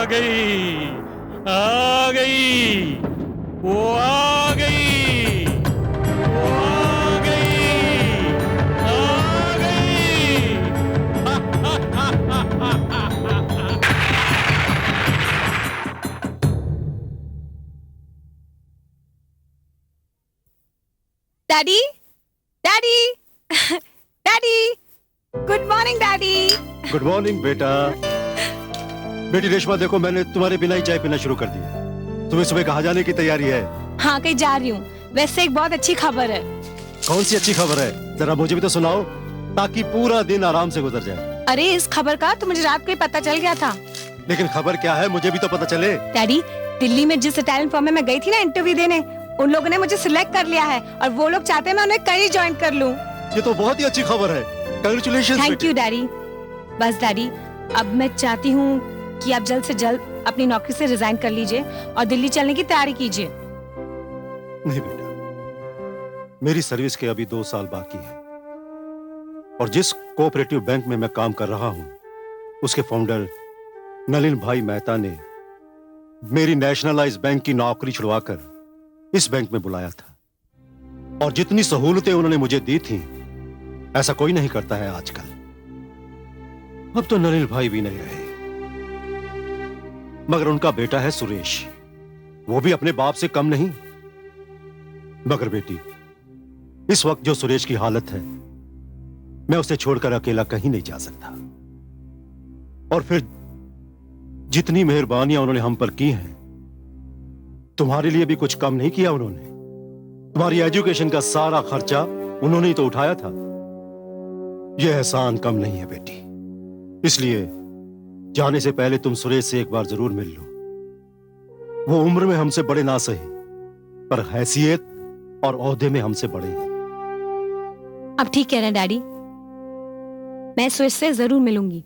गई, आ गई, वो आ गई, वो आ गई, आ गई। Daddy, daddy, daddy, good morning daddy. Good morning बेटा। बेटी रेशमा, देखो मैंने तुम्हारे बिना ही चाय पीना शुरू कर दिया। सुबह सुबह कहाँ जाने की तैयारी है? हाँ, कहीं जा रही हूँ। वैसे एक बहुत अच्छी खबर है। कौन सी अच्छी खबर है? जरा मुझे भी तो सुनाओ, ताकि पूरा दिन आराम से गुजर जाए। अरे इस खबर का तो मुझे रात को ही पता चल गया था। लेकिन खबर क्या है, मुझे भी तो पता चले। डैडी, दिल्ली में जिस इटालियन फर्म में मैं गई थी ना इंटरव्यू देने, उन लोगों ने मुझे सिलेक्ट कर लिया है और वो लोग चाहते हैं मैं उन्हें कहीं ज्वाइन कर लूँ। ये तो बहुत ही अच्छी खबर है। कांग्रेचुलेशंस। Thank you daddy. बस डैडी, अब मैं चाहती हूँ कि आप जल्द से जल्द अपनी नौकरी से रिजाइन कर लीजिए और दिल्ली चलने की तैयारी कीजिए। नहीं बेटा, मेरी सर्विस के अभी 2 साल बाकी है और जिस कोऑपरेटिव बैंक में मैं काम कर रहा हूं, उसके फाउंडर नलिन भाई मेहता ने मेरी नेशनलाइज बैंक की नौकरी छुड़वाकर इस बैंक में बुलाया था और जितनी सहूलतें उन्होंने मुझे दी थी, ऐसा कोई नहीं करता है आजकल। अब तो नलिन भाई भी नहीं रहे, मगर उनका बेटा है सुरेश, वो भी अपने बाप से कम नहीं। मगर बेटी, इस वक्त जो सुरेश की हालत है, मैं उसे छोड़कर अकेला कहीं नहीं जा सकता। और फिर जितनी मेहरबानियां उन्होंने हम पर की हैं, तुम्हारे लिए भी कुछ कम नहीं किया उन्होंने। तुम्हारी एजुकेशन का सारा खर्चा उन्होंने ही तो उठाया था। यह एहसान कम नहीं है बेटी, इसलिए जाने से पहले तुम सुरेश से एक बार जरूर मिल लो। वो उम्र में हमसे बड़े ना सही, पर हैसियत और ओहदे में हमसे बड़े हैं। अब ठीक कह रहे हैं डैडी, मैं सुरेश से जरूर मिलूंगी।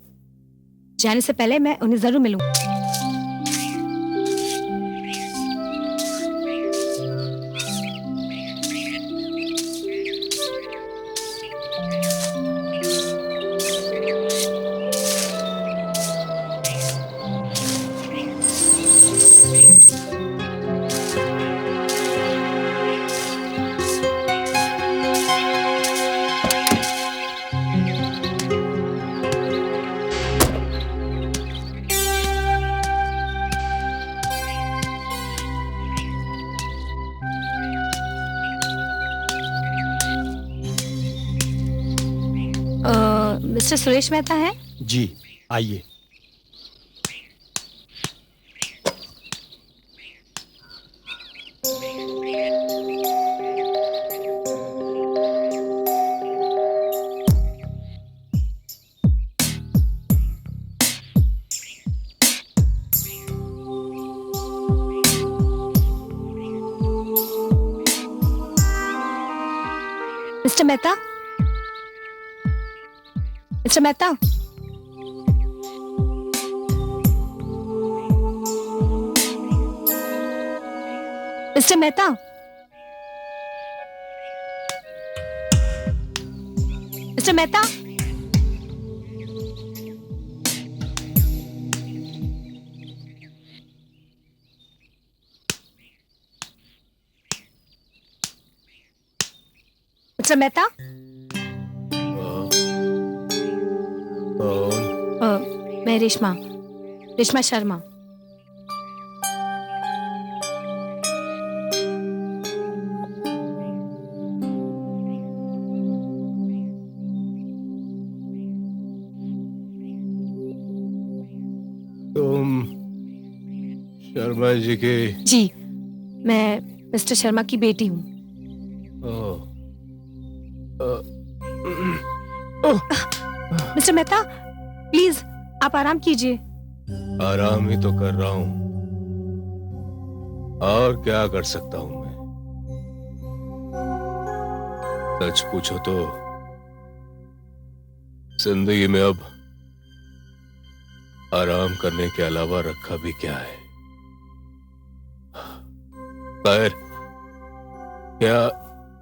जाने से पहले मैं उन्हें जरूर मिलूंगी। मिस्टर सुरेश मेहता है? जी, आइए। Mister Mehta, mister Mehta, mister Mehta, mister Mehta, mister Mehta. मैं रेशमा, रेशमा शर्मा। तुम शर्मा जी के? जी, मैं मिस्टर शर्मा की बेटी हूँ। मिस्टर मेहता, प्लीज आप आराम कीजिए। आराम ही तो कर रहा हूं, और क्या कर सकता हूं मैं? सच पूछो तो जिंदगी में अब आराम करने के अलावा रखा भी क्या है? खैर, क्या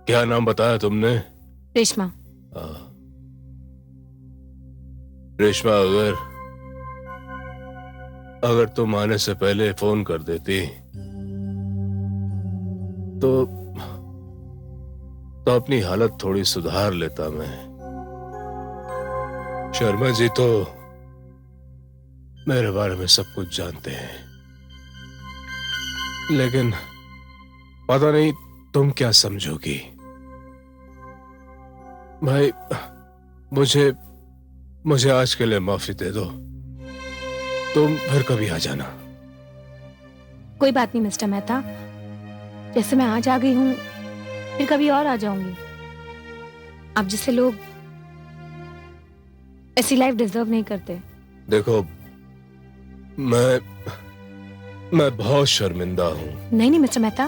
क्या नाम बताया तुमने? रेशमा। रेशमा, अगर तुम आने से पहले फोन कर देती तो अपनी हालत थोड़ी सुधार लेता मैं। शर्मा जी तो मेरे बारे में सब कुछ जानते हैं, लेकिन पता नहीं तुम क्या समझोगी। भाई मुझे आज के लिए माफी दे दो, तुम फिर कभी आ जाना। कोई बात नहीं मिस्टर मेहता, जैसे मैं आज आ गई हूँ फिर कभी और आ जाऊंगी। अब जैसे लोग ऐसी लाइफ डिजर्व नहीं करते। देखो मैं बहुत शर्मिंदा हूँ। नहीं मिस्टर मेहता,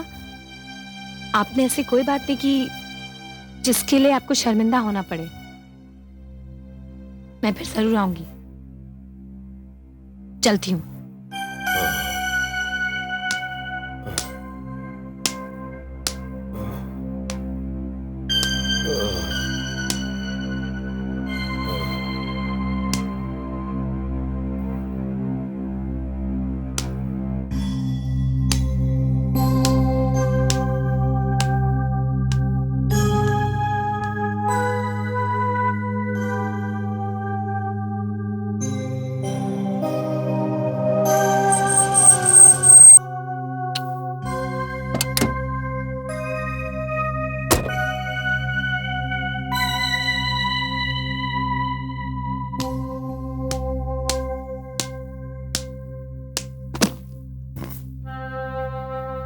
आपने ऐसी कोई बात नहीं की जिसके लिए आपको शर्मिंदा होना पड़े। मैं फिर जरूर आऊंगी। चलती हूँ।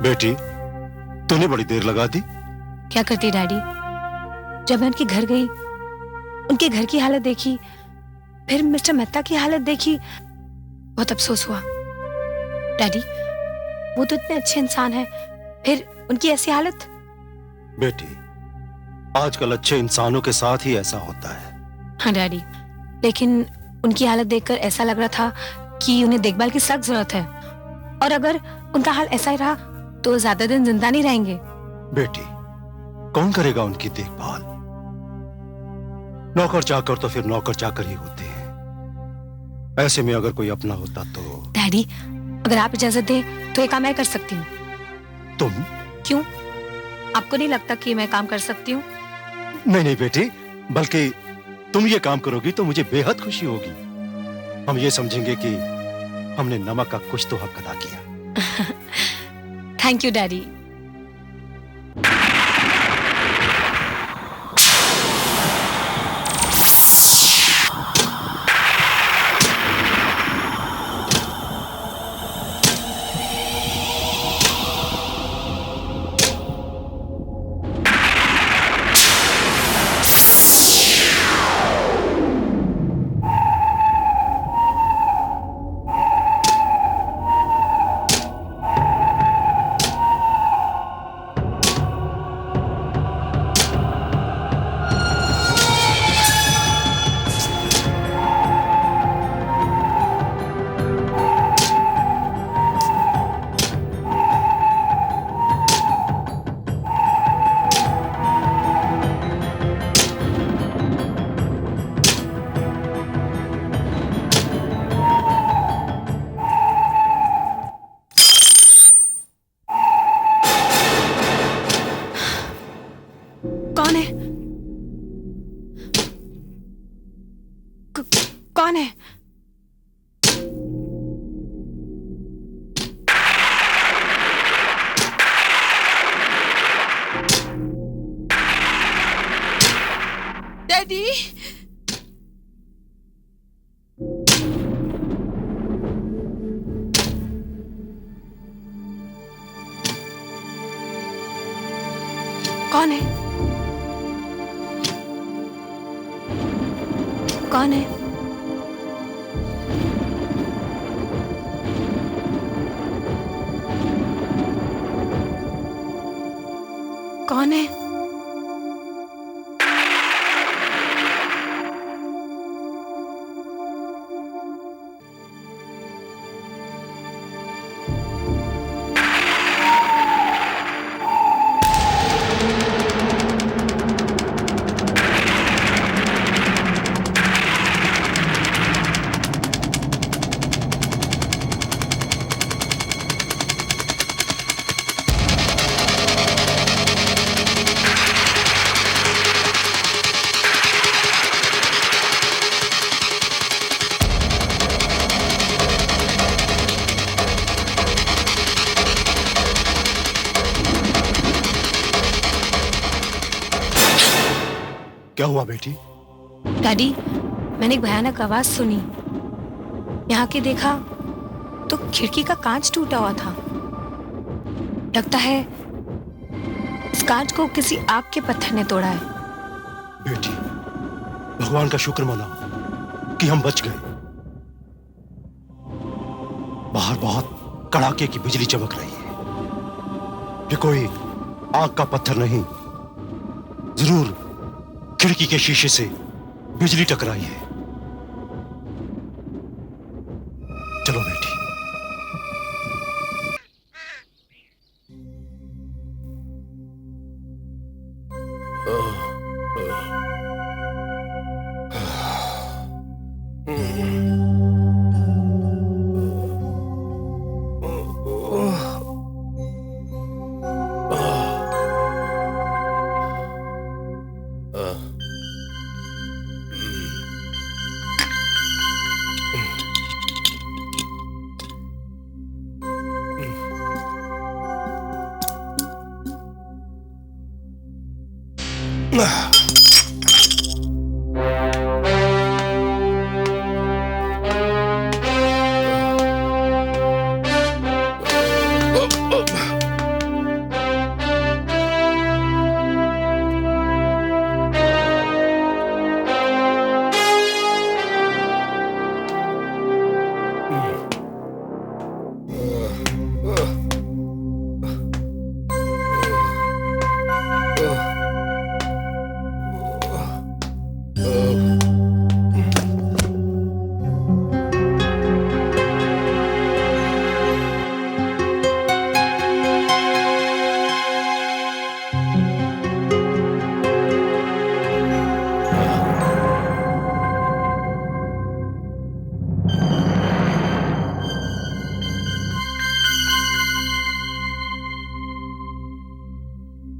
बेटी, तूने बड़ी देर लगा दी। क्या करती डैडी, जब मैं उनके घर गई, उनके घर की हालत देखी, फिर मिस्टर मेहता की हालत देखी, बहुत अफसोस हुआ। डैडी, वो तो इतने अच्छे इंसान हैं, फिर उनकी ऐसी हालत। बेटी, आजकल अच्छे इंसानों के साथ ही ऐसा होता है। हाँ डैडी, लेकिन उनकी हालत देखकर ऐसा लग रहा था कि उन्हें देखभाल की सख्त जरूरत है, और अगर उनका हाल ऐसा ही रहा तो ज्यादा दिन जिंदा नहीं रहेंगे। बेटी, कौन करेगा उनकी देखभाल? नौकर चाकर तो फिर नौकर चाकर ही होते हैं। ऐसे में अगर कोई अपना होता तो। डैडी, अगर आप इजाजत दें तो एक काम मैं कर सकती हूँ। तुम? क्यों, आपको नहीं लगता कि मैं काम कर सकती हूँ? नहीं नहीं बेटी, बल्कि तुम ये काम करोगी तो मुझे बेहद खुशी होगी। हम ये समझेंगे कि हमने नमक का कुछ तो हक अदा किया। Thank you daddy. कौन है? कौन है? डैडी, कौन है? कौन है? कौन है? क्या हुआ बेटी? डैडी, मैंने एक भयानक आवाज सुनी। यहाँ के देखा तो खिड़की का कांच टूटा हुआ था। लगता है इस कांच को किसी आग के पत्थर ने तोड़ा है। बेटी, भगवान का शुक्र मनाओ कि हम बच गए। बाहर बहुत कड़ाके की बिजली चमक रही है। ये कोई आग का पत्थर नहीं, जरूर खिड़की के शीशे से बिजली टकराई है। चलो बेटी।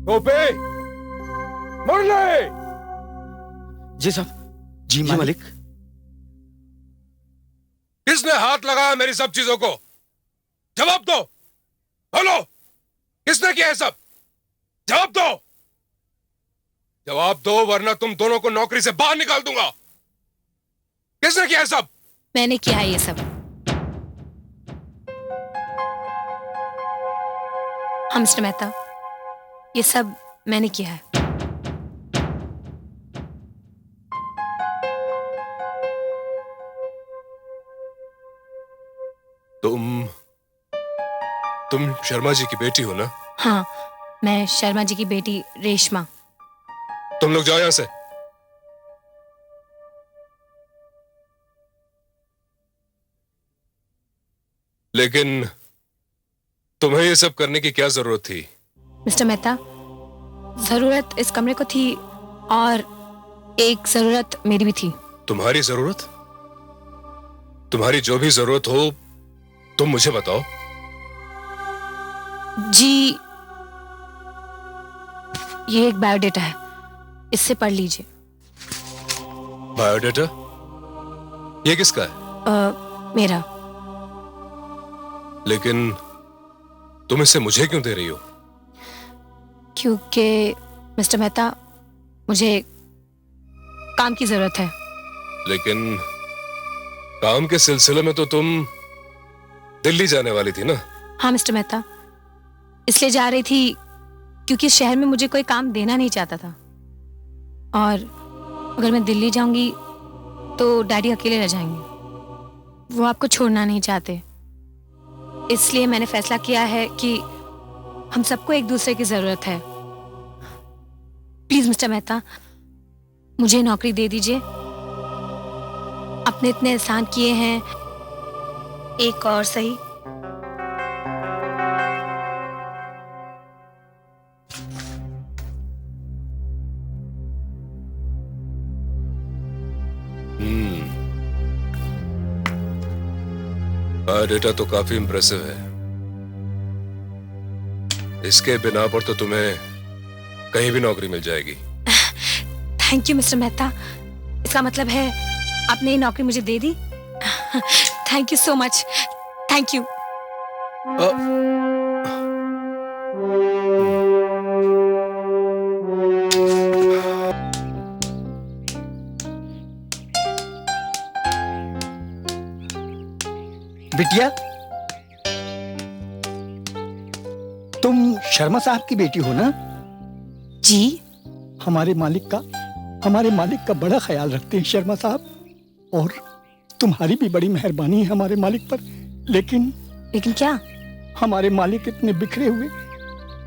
टोपे, मुरली! जी साहब। जी मालिक। किसने हाथ लगाया मेरी सब चीजों को? जवाब दो। बोलो, किसने किया है सब? जवाब दो। जवाब दो वरना तुम दोनों को नौकरी से बाहर निकाल दूंगा। किसने किया है सब? मैंने किया है ये सब। हाँ मिस्टर मेहता, ये सब मैंने किया है। तुम शर्मा जी की बेटी हो ना? हाँ, मैं शर्मा जी की बेटी रेशमा। तुम लोग जाओ यहां से। लेकिन तुम्हें ये सब करने की क्या जरूरत थी? मिस्टर मेहता, जरूरत इस कमरे को थी और एक जरूरत मेरी भी थी। तुम्हारी जरूरत? तुम्हारी जो भी जरूरत हो तुम मुझे बताओ। जी, ये एक बायोडेटा है, इससे पढ़ लीजिए। बायोडेटा? ये किसका है? मेरा। लेकिन तुम इसे मुझे क्यों दे रही हो? क्योंकि मिस्टर मेहता, मुझे काम की जरूरत है। लेकिन काम के सिलसिले में तो तुम दिल्ली जाने वाली थी ना? हाँ मिस्टर मेहता, इसलिए जा रही थी क्योंकि शहर में मुझे कोई काम देना नहीं चाहता था, और अगर मैं दिल्ली जाऊंगी तो डैडी अकेले रह जाएंगे। वो आपको छोड़ना नहीं चाहते। इसलिए मैंने फैसला किया है कि हम सबको एक दूसरे की जरूरत है। प्लीज मिस्टर मेहता, मुझे नौकरी दे दीजिए। आपने इतने एहसान किए हैं, एक और सही। बायोडेटा तो काफी इंप्रेसिव है। इसके बिना पर तो तुम्हें कहीं भी नौकरी मिल जाएगी। थैंक यू मिस्टर मेहता, इसका मतलब है आपने ये नौकरी मुझे दे दी। Thank you so much, thank you. बिटिया, तुम शर्मा साहब की बेटी हो ना? जी। हमारे मालिक का बड़ा ख्याल रखते हैं शर्मा साहब, और तुम्हारी भी बड़ी मेहरबानी है हमारे मालिक पर। लेकिन क्या? हमारे मालिक इतने बिखरे हुए,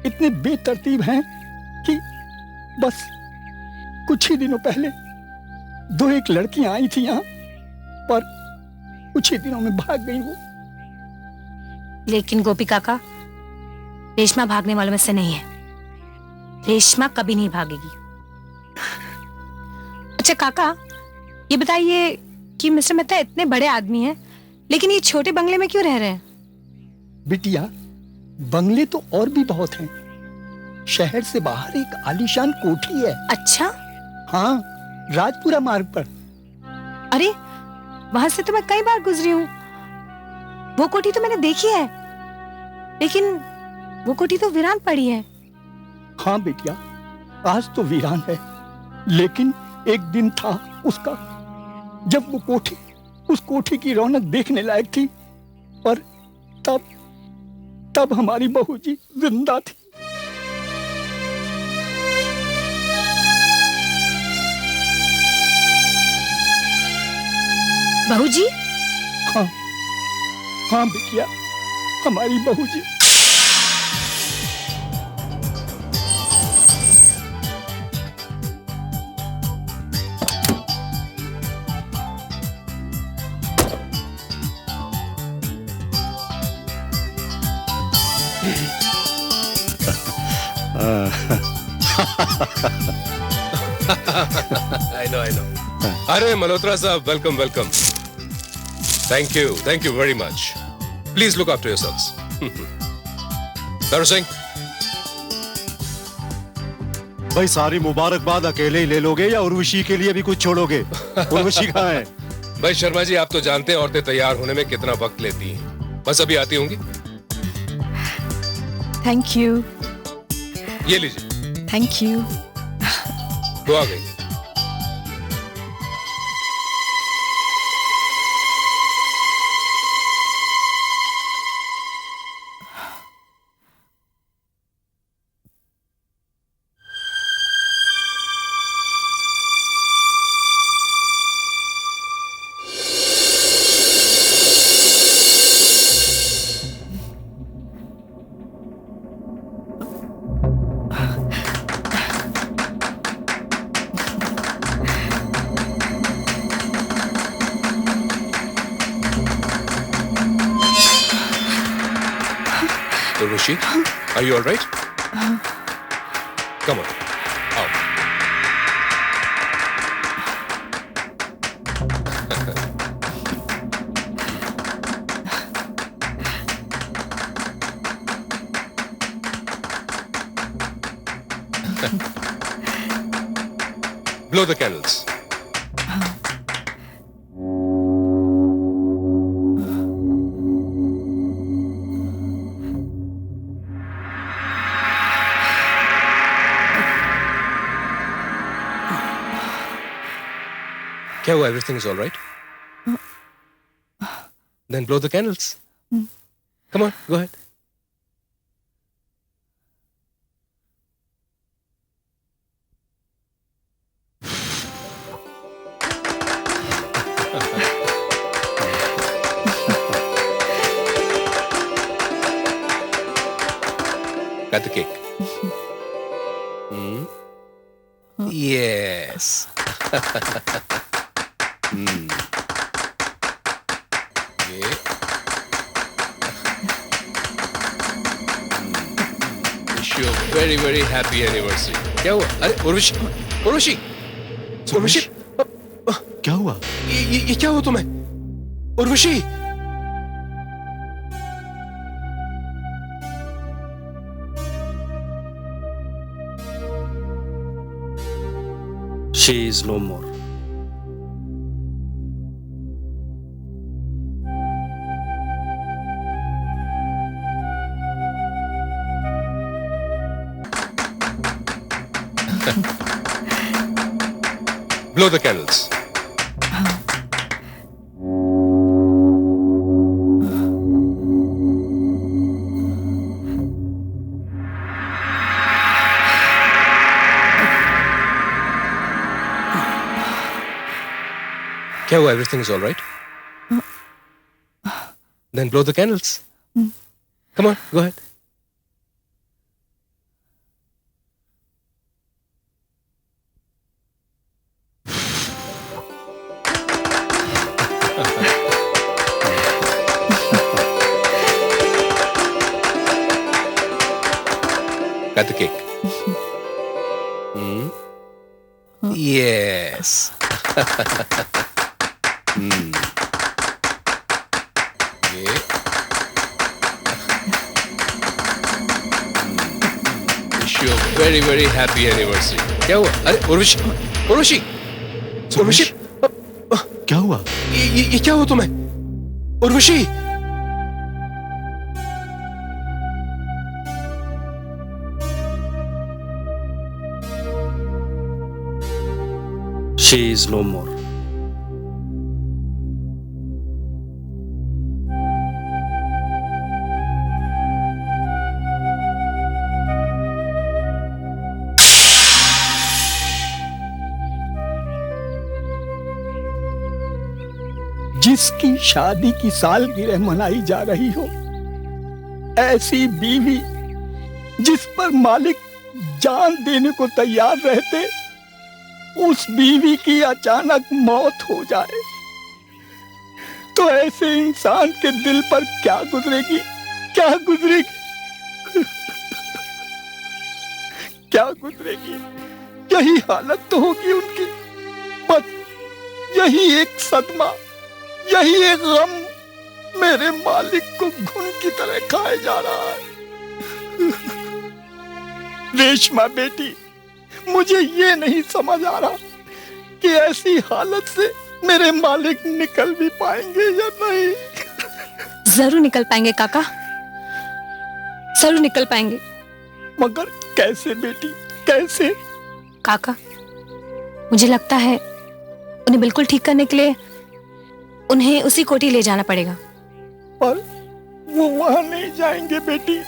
इतने बेतरतीब हैं कि बस कुछ ही दिनों पहले 2-1 लड़कियां आई थी यहाँ, पर कुछ ही दिनों में भाग गई वो। लेकिन गोपी काका, रेशमा भागने वालों में से नहीं है। रेशमा कभी नहीं भागेगी। अच्छा काका, ये बताइए कि मिस्टर मेहता इतने बड़े आदमी हैं, लेकिन ये छोटे बंगले में क्यों रह रहे हैं? बिटिया, बंगले तो और भी बहुत हैं। शहर से बाहर एक आलीशान कोठी है। अच्छा? हाँ, राजपुरा मार्ग पर। अरे, वहां से तो मैं कई बार गुजरी हूँ। वो कोठी तो मैंने देखी है, लेकिन वो कोठी तो वीरान पड़ी है। हाँ बेटिया, आज तो वीरान है, लेकिन एक दिन था उसका जब वो उस कोठी की रौनक देखने लायक थी, पर तब हमारी बहू जी जिंदा थी। बहू जी? हाँ बिटिया, हमारी बहू जी। I know. अरे मल्होत्रा साहब, welcome. Thank you very much. Please look after yourselves. दारू सिंह, भाई सारी मुबारकबाद अकेले ही ले लोगे या उर्वशी के लिए भी कुछ छोड़ोगे? उर्वशी कहाँ है? भाई शर्मा जी, आप तो जानते हैं औरतें तैयार होने में कितना वक्त लेती हैं। बस अभी आती होंगी। Thank you. ये लीजिए। Thank you. तो आ गई। Urvashi, are you all right? Come on, out. Blow the candles. क्या हुआ? Everything is all right? Then blow the candles. Come on, go ahead. Cut the cake. Yes. ये Wish you a very very happy anniversary. क्या हुआ? अरे उर्वशी क्या हुआ? ये क्या हुआ तुम्हें? Urvashi, She is no more. blow the candles. क्या हुआ? Everything is all right? Then blow the candles. Come on, go ahead. Cut the cake. Yes. Yeah. Wish you a very very happy anniversary. क्या हुआ? अरे उर्वशी, उर्वशी, उर्वशी, क्या हुआ? ये क्या हुआ तुम्हें? Urvashi, She is no more. जिसकी शादी की सालगिरह मनाई जा रही हो, ऐसी बीवी जिस पर मालिक जान देने को तैयार रहते, उस बीवी की अचानक मौत हो जाए तो ऐसे इंसान के दिल पर क्या गुजरेगी, क्या गुजरेगी, क्या गुजरेगी? यही हालत तो होगी उनकी। बस यही एक सदमा, यही एक गम मेरे मालिक को घुन की तरह खाए जा रहा है। रेशमा बेटी, मुझे ये नहीं समझ आ रहा कि ऐसी हालत से मेरे मालिक निकल भी पाएंगे या नहीं। जरूर निकल पाएंगे काका, जरूर निकल पाएंगे। मगर कैसे बेटी, कैसे? काका, मुझे लगता है उन्हें बिल्कुल ठीक करने के लिए उन्हें उसी कोठी ले जाना पड़ेगा। पर वो वहां नहीं जाएंगे बेटी,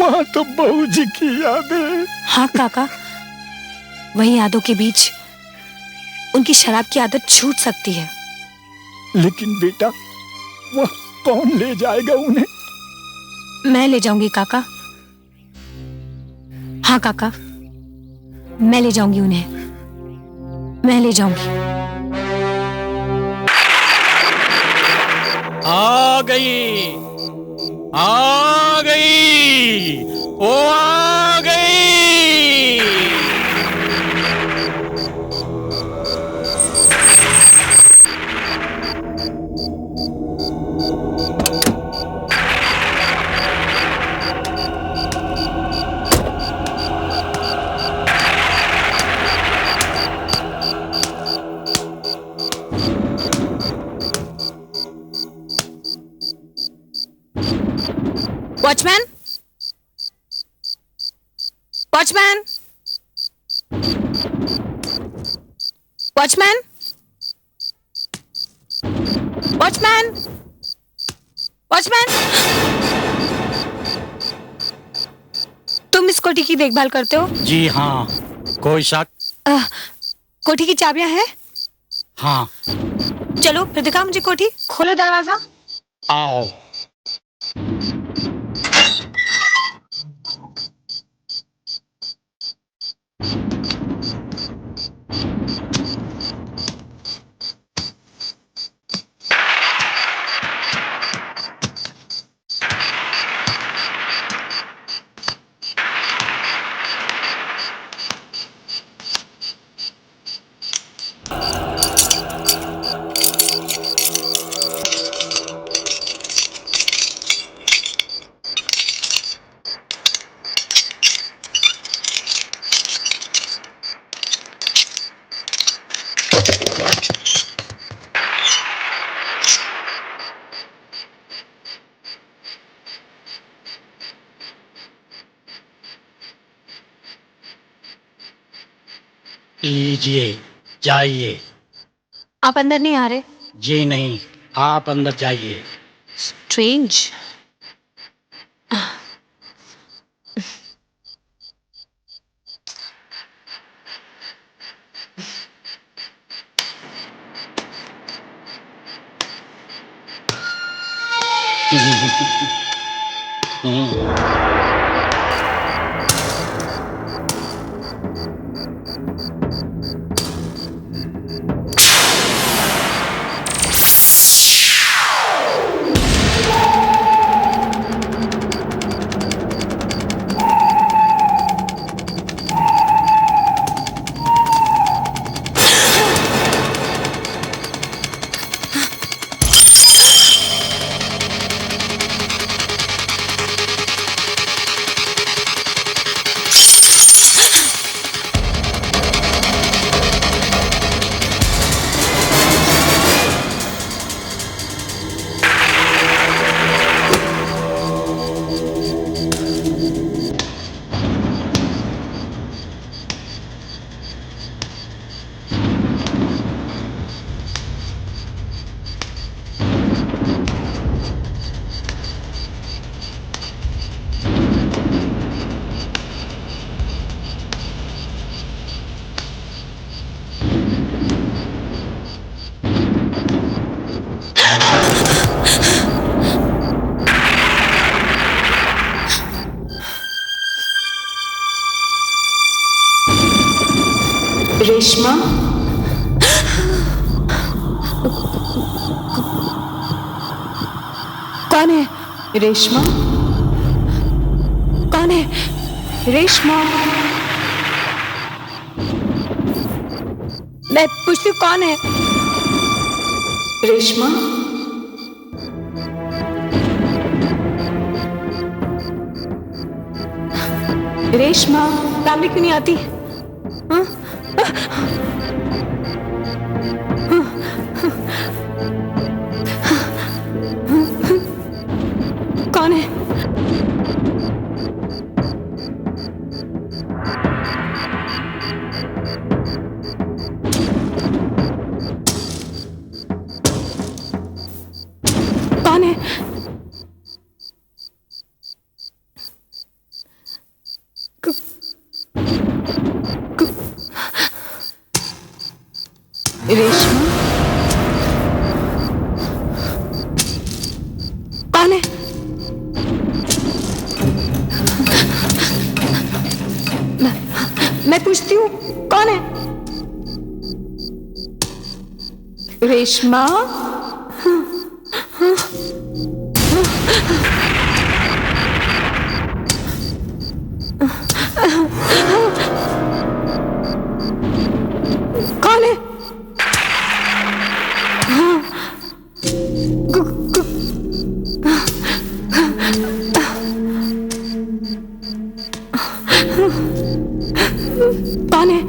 वहां तो बहू जी की यादें। हाँ काका, वही यादों के बीच उनकी शराब की आदत छूट सकती है। लेकिन बेटा, वह कौन ले जाएगा उन्हें? मैं ले जाऊंगी काका। हाँ काका, मैं ले जाऊंगी उन्हें, मैं ले जाऊंगी। आ गई, आ गई, वो आ गई। Watchman, watchman, watchman, watchman, watchman. तुम इस कोठी की देखभाल करते हो? जी हाँ, कोई शक? कोठी की चाबियां हैं? हाँ। चलो फिर दिखा मुझे कोठी, खोलो दरवाजा। आओ। लीजिए, जाइए। आप अंदर नहीं आ रहे? जी नहीं, आप अंदर जाइए। स्ट्रेंज। रेशमा, कौन है? रेशमा, कौन है? रेशमा, मैं पूछती हूँ कौन है? रेशमा, रेशमा, सामने क्यों नहीं आती? हाँ? कौन है? कौन है? रेशमा, कौन है? मैं पूछती हूँ कौन है? रेशमा, कौन है? कौन है?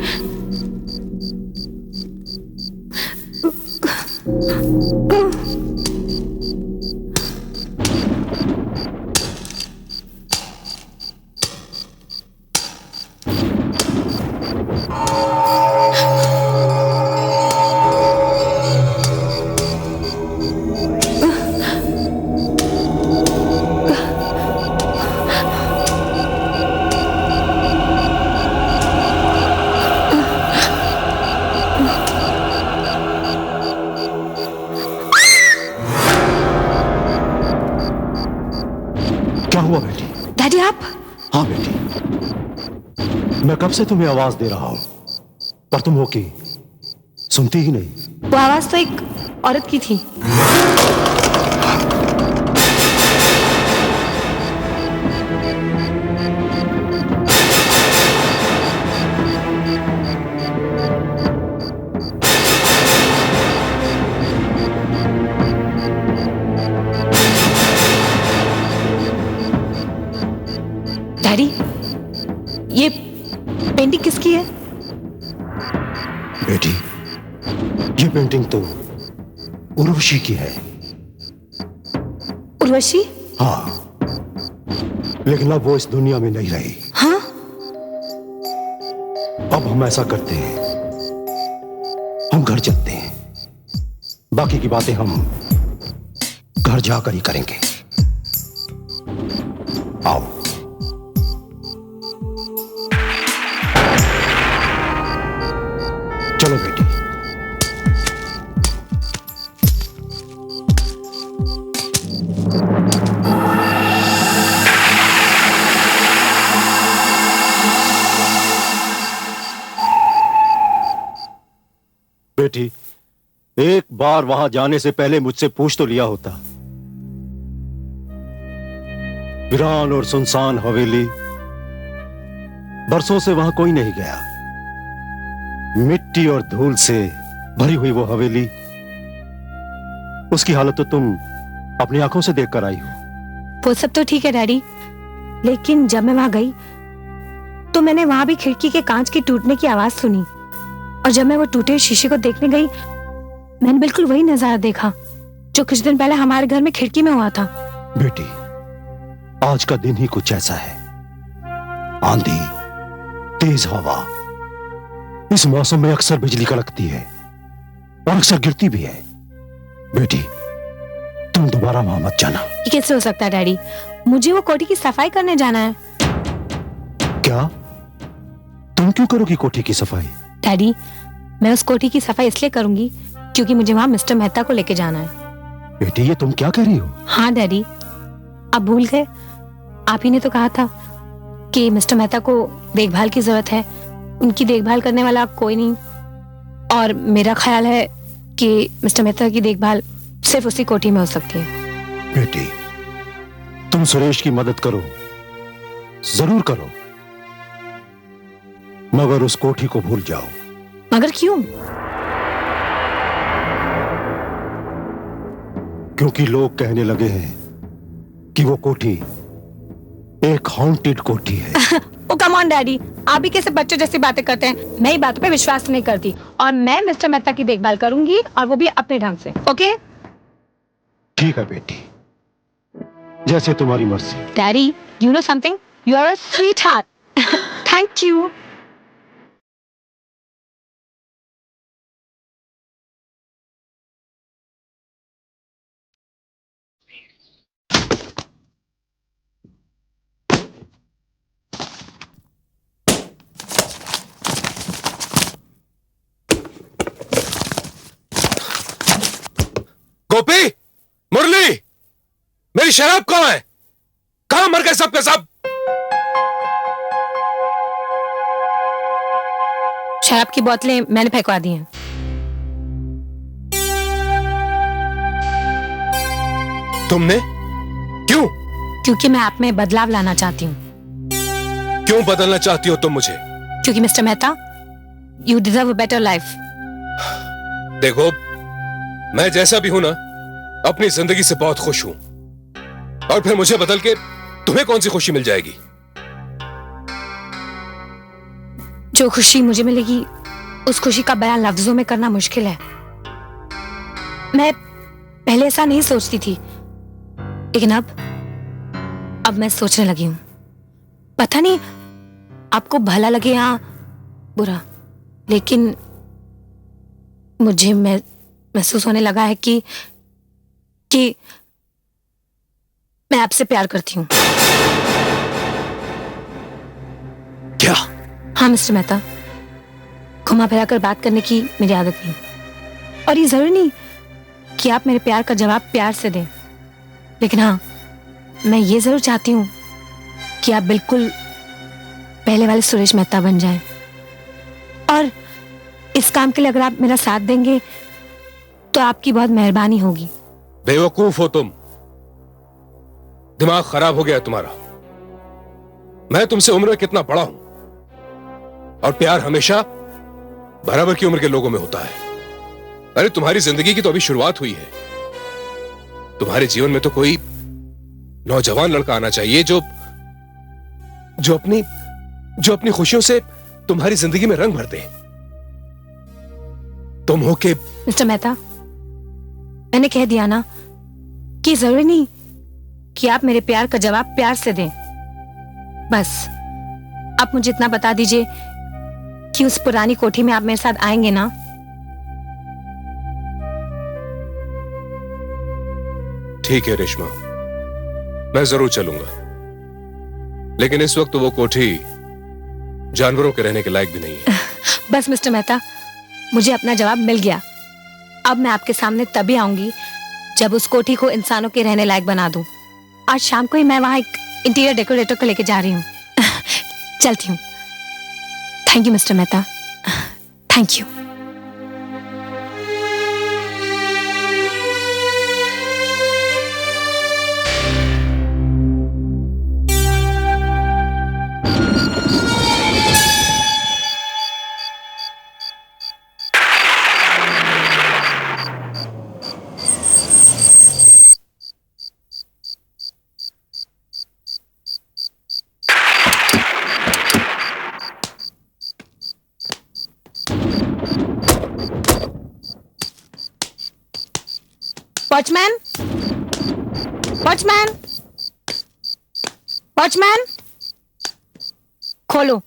क्या हुआ बेटी? डैडी आप? हाँ बेटी, मैं कब से तुम्हें आवाज दे रहा हूं, पर तुम हो कि सुनती ही नहीं। वो आवाज तो एक औरत की थी। डैडी, ये पेंटिंग किसकी है? बेटी, ये पेंटिंग तो उर्वशी की है। उर्वशी? हाँ, लेकिन अब वो इस दुनिया में नहीं रही। हाँ? अब हम ऐसा करते हैं, हम घर चलते हैं, बाकी की बातें हम घर जाकर ही करेंगे। आओ। चलो बेटी। एक बार वहां जाने से पहले मुझसे पूछ तो लिया होता। वीरान और सुनसान हवेली, बरसों से वहां कोई नहीं गया। मिट्टी और धूल से भरी हुई वो हवेली, उसकी हालत तो तुम अपनी आंखों से देखकर आई हो। वो सब तो ठीक है डैडी, लेकिन जब मैं वहां गई तो मैंने वहां भी खिड़की के कांच के टूटने की आवाज सुनी, और जब मैं वो टूटे शीशे को देखने गई, मैंने बिल्कुल वही नजारा देखा जो कुछ दिन पहले हमारे घर में खिड़की में हुआ था। बेटी, आज का दिन ही कुछ ऐसा है। आंधी, तेज हवा, इस मौसम में अक्सर बिजली कड़कती है और अक्सर गिरती भी है। बेटी, तुम दोबारा वहां मत जाना। ये कैसे हो सकता है डैडी? मुझे वो कोठी की सफाई करने जाना है। क्या? तुम क्यों करोगी कोठी की सफाई? डैडी, मैं उस कोठी की सफाई इसलिए करूंगी क्योंकि मुझे वहां मिस्टर मेहता को लेके जाना है। बेटी, ये तुम क्या कह रही हो? हाँ डैडी, आप भूल गए? आप ही ने तो कहा था कि मिस्टर मेहता को देखभाल की जरूरत है, उनकी देखभाल करने वाला कोई नहीं, और मेरा ख्याल है कि मिस्टर मेहता की देखभाल सिर्फ उसी कोठी में हो सकती है। बेटी, तुम सुरेश की मदद करो, जरूर करो, मगर उस कोठी को भूल जाओ। मगर क्यों? क्योंकि लोग कहने लगे हैं कि वो कोठी एक हॉन्टेड कोठी है। ओ कम ऑन डैडी, आप भी कैसे बच्चों जैसी बातें करते हैं। मैं ये बातों पे विश्वास नहीं करती, और मैं मिस्टर मेहता की देखभाल करूंगी, और वो भी अपने ढंग से। ओके ठीक है बेटी, जैसे तुम्हारी मर्जी। Daddy, you know something, you are a sweet heart. Thank you. Gopi, Murli, मेरी शराब कहाँ है? कहां मर गए सब के सब? शराब की बोतलें मैंने फेंकवा दी हैं। तुमने? क्यों? क्योंकि मैं आप में बदलाव लाना चाहती हूँ। क्यों बदलना चाहती हो तुम मुझे? क्योंकि mister Mehta, you deserve a better life. देखो, मैं जैसा भी हूं ना, अपनी जिंदगी से बहुत खुश हूं, और फिर मुझे बदल के तुम्हें कौन सी खुशी मिल जाएगी? जो खुशी मुझे मिलेगी, उस खुशी का बयान लफ्जों में करना मुश्किल है। मैं पहले ऐसा नहीं सोचती थी, लेकिन अब मैं सोचने लगी हूं। पता नहीं आपको भला लगे या बुरा, लेकिन मुझे महसूस होने लगा है कि मैं आपसे प्यार करती हूँ। क्या? हाँ मिस्टर मेहता, घुमा फिरा कर बात करने की मेरी आदत नहीं, और ये जरूरी नहीं कि आप मेरे प्यार का जवाब प्यार से दें, लेकिन हाँ, मैं ये जरूर चाहती हूँ कि आप बिल्कुल पहले वाले सुरेश मेहता बन जाएं, और इस काम के लिए अगर आप मेरा साथ देंगे तो आपकी बहुत मेहरबानी होगी। बेवकूफ हो तुम, दिमाग खराब हो गया तुम्हारा। मैं तुमसे उम्र में कितना बड़ा हूं, और प्यार हमेशा बराबर की उम्र के लोगों में होता है। अरे तुम्हारी जिंदगी की तो अभी शुरुआत हुई है। तुम्हारे जीवन में तो कोई नौजवान लड़का आना चाहिए जो अपनी खुशियों से तुम्हारी जिंदगी में रंग भर दे। तुम हो के मिस्टर मेहता, मैंने कह दिया ना कि जरूरी नहीं कि आप मेरे प्यार का जवाब प्यार से दें। बस आप मुझे इतना बता दीजिए कि उस पुरानी कोठी में आप मेरे साथ आएंगे ना? ठीक है रेशमा, मैं जरूर चलूंगा, लेकिन इस वक्त तो वो कोठी जानवरों के रहने के लायक भी नहीं है। बस मिस्टर मेहता, मुझे अपना जवाब मिल गया। अब मैं आपके सामने तभी आऊंगी जब उस कोठी को इंसानों के रहने लायक बना दूं। आज शाम को ही मैं वहां एक इंटीरियर डेकोरेटर को लेकर जा रही हूँ। चलती हूँ। Thank you mister Mehta, thank you. Watchman, watchman, watchman, खोलो।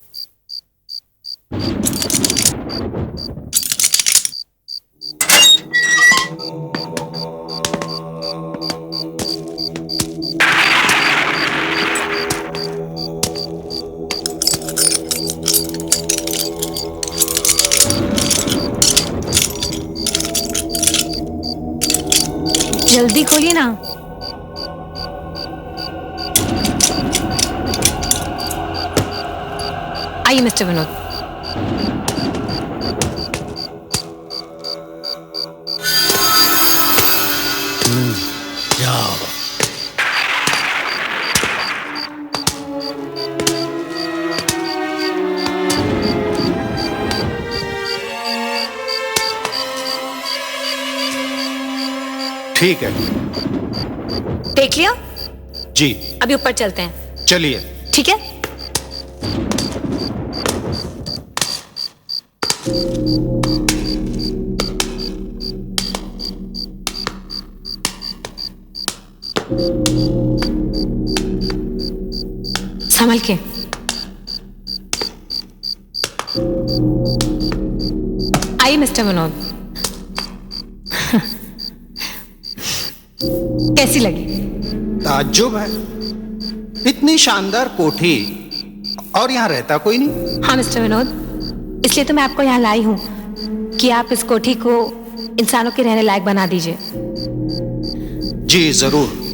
जल्दी खोलिए ना। आइए मिस्टर विनोद। जाओ। ठीक है देख लिया? जी, अभी ऊपर चलते हैं। चलिए। ठीक है। संभल के। आइए मिस्टर विनोद। कैसी लगी? ताज्जुब है, इतनी शानदार कोठी और यहाँ रहता कोई नहीं। हाँ मिस्टर विनोद, इसलिए तो मैं आपको यहाँ लाई हूँ कि आप इस कोठी को इंसानों के रहने लायक बना दीजिए। जी जरूर।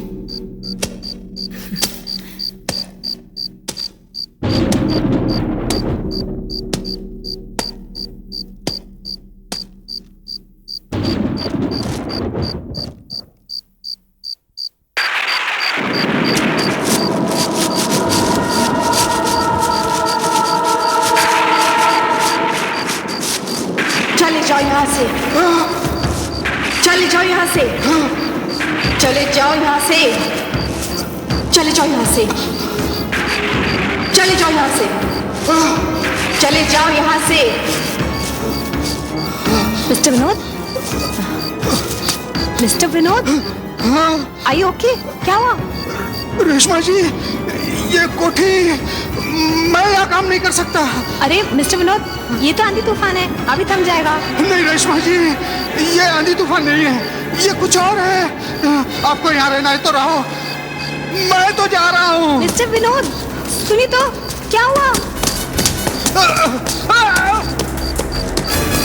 चले जाओ यहाँ से, चले जाओ यहाँ से, चले जाओ यहाँ से, चले जाओ यहाँ से, चले जाओ यहाँ से, चले जाओ यहाँ से। मिस्टर विनोद, मिस्टर विनोद, आई ओके? क्या हुआ? रेशमा जी, ये कोठी, मैं यहाँ काम नहीं कर सकता। अरे मिस्टर विनोद, ये तो आंधी तूफान है, अभी थम जाएगा। नहीं रेशमा जी, ये आंधी तूफान नहीं है, ये कुछ और है। आपको यहाँ रहना है तो रहो, मैं तो जा रहा हूँ। मिस्टर विनोद, सुनी तो, क्या हुआ?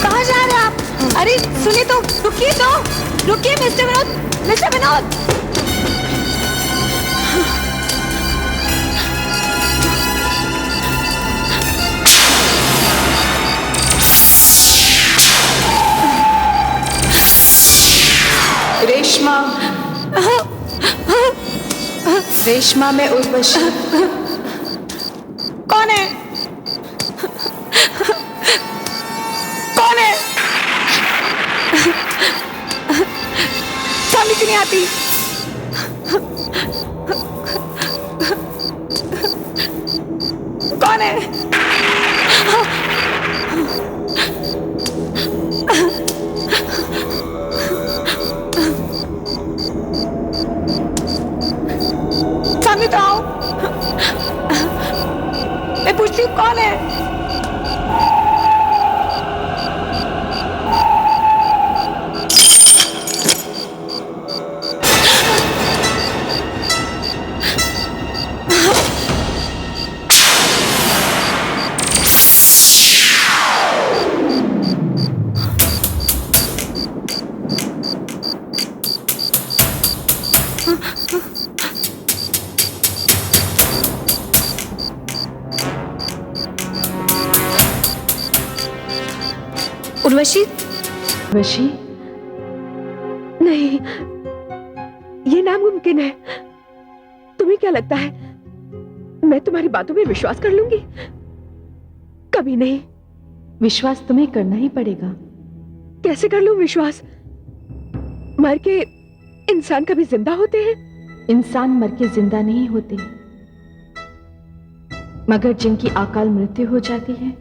कहाँ जा रहे हैं आप? अरे सुनिए तो, रुकिए तो, रुकिए मिस्टर विनोद, मिस्टर विनोद। रेशमा, रेशमा मैं उर्वशी। कौन है? कौन है? समझ नहीं आती। कौन है? सामने तो आओ, मैं पूछती हूँ कौन है? उर्वशी? उर्वशी? नहीं, ये नामुमकिन है। तुम्हें क्या लगता है मैं तुम्हारी बातों में विश्वास कर लूंगी? कभी नहीं। विश्वास तुम्हें करना ही पड़ेगा। कैसे कर लूं विश्वास? मर के इंसान कभी जिंदा होते हैं? इंसान मर के जिंदा नहीं होते, मगर जिनकी अकाल मृत्यु हो जाती है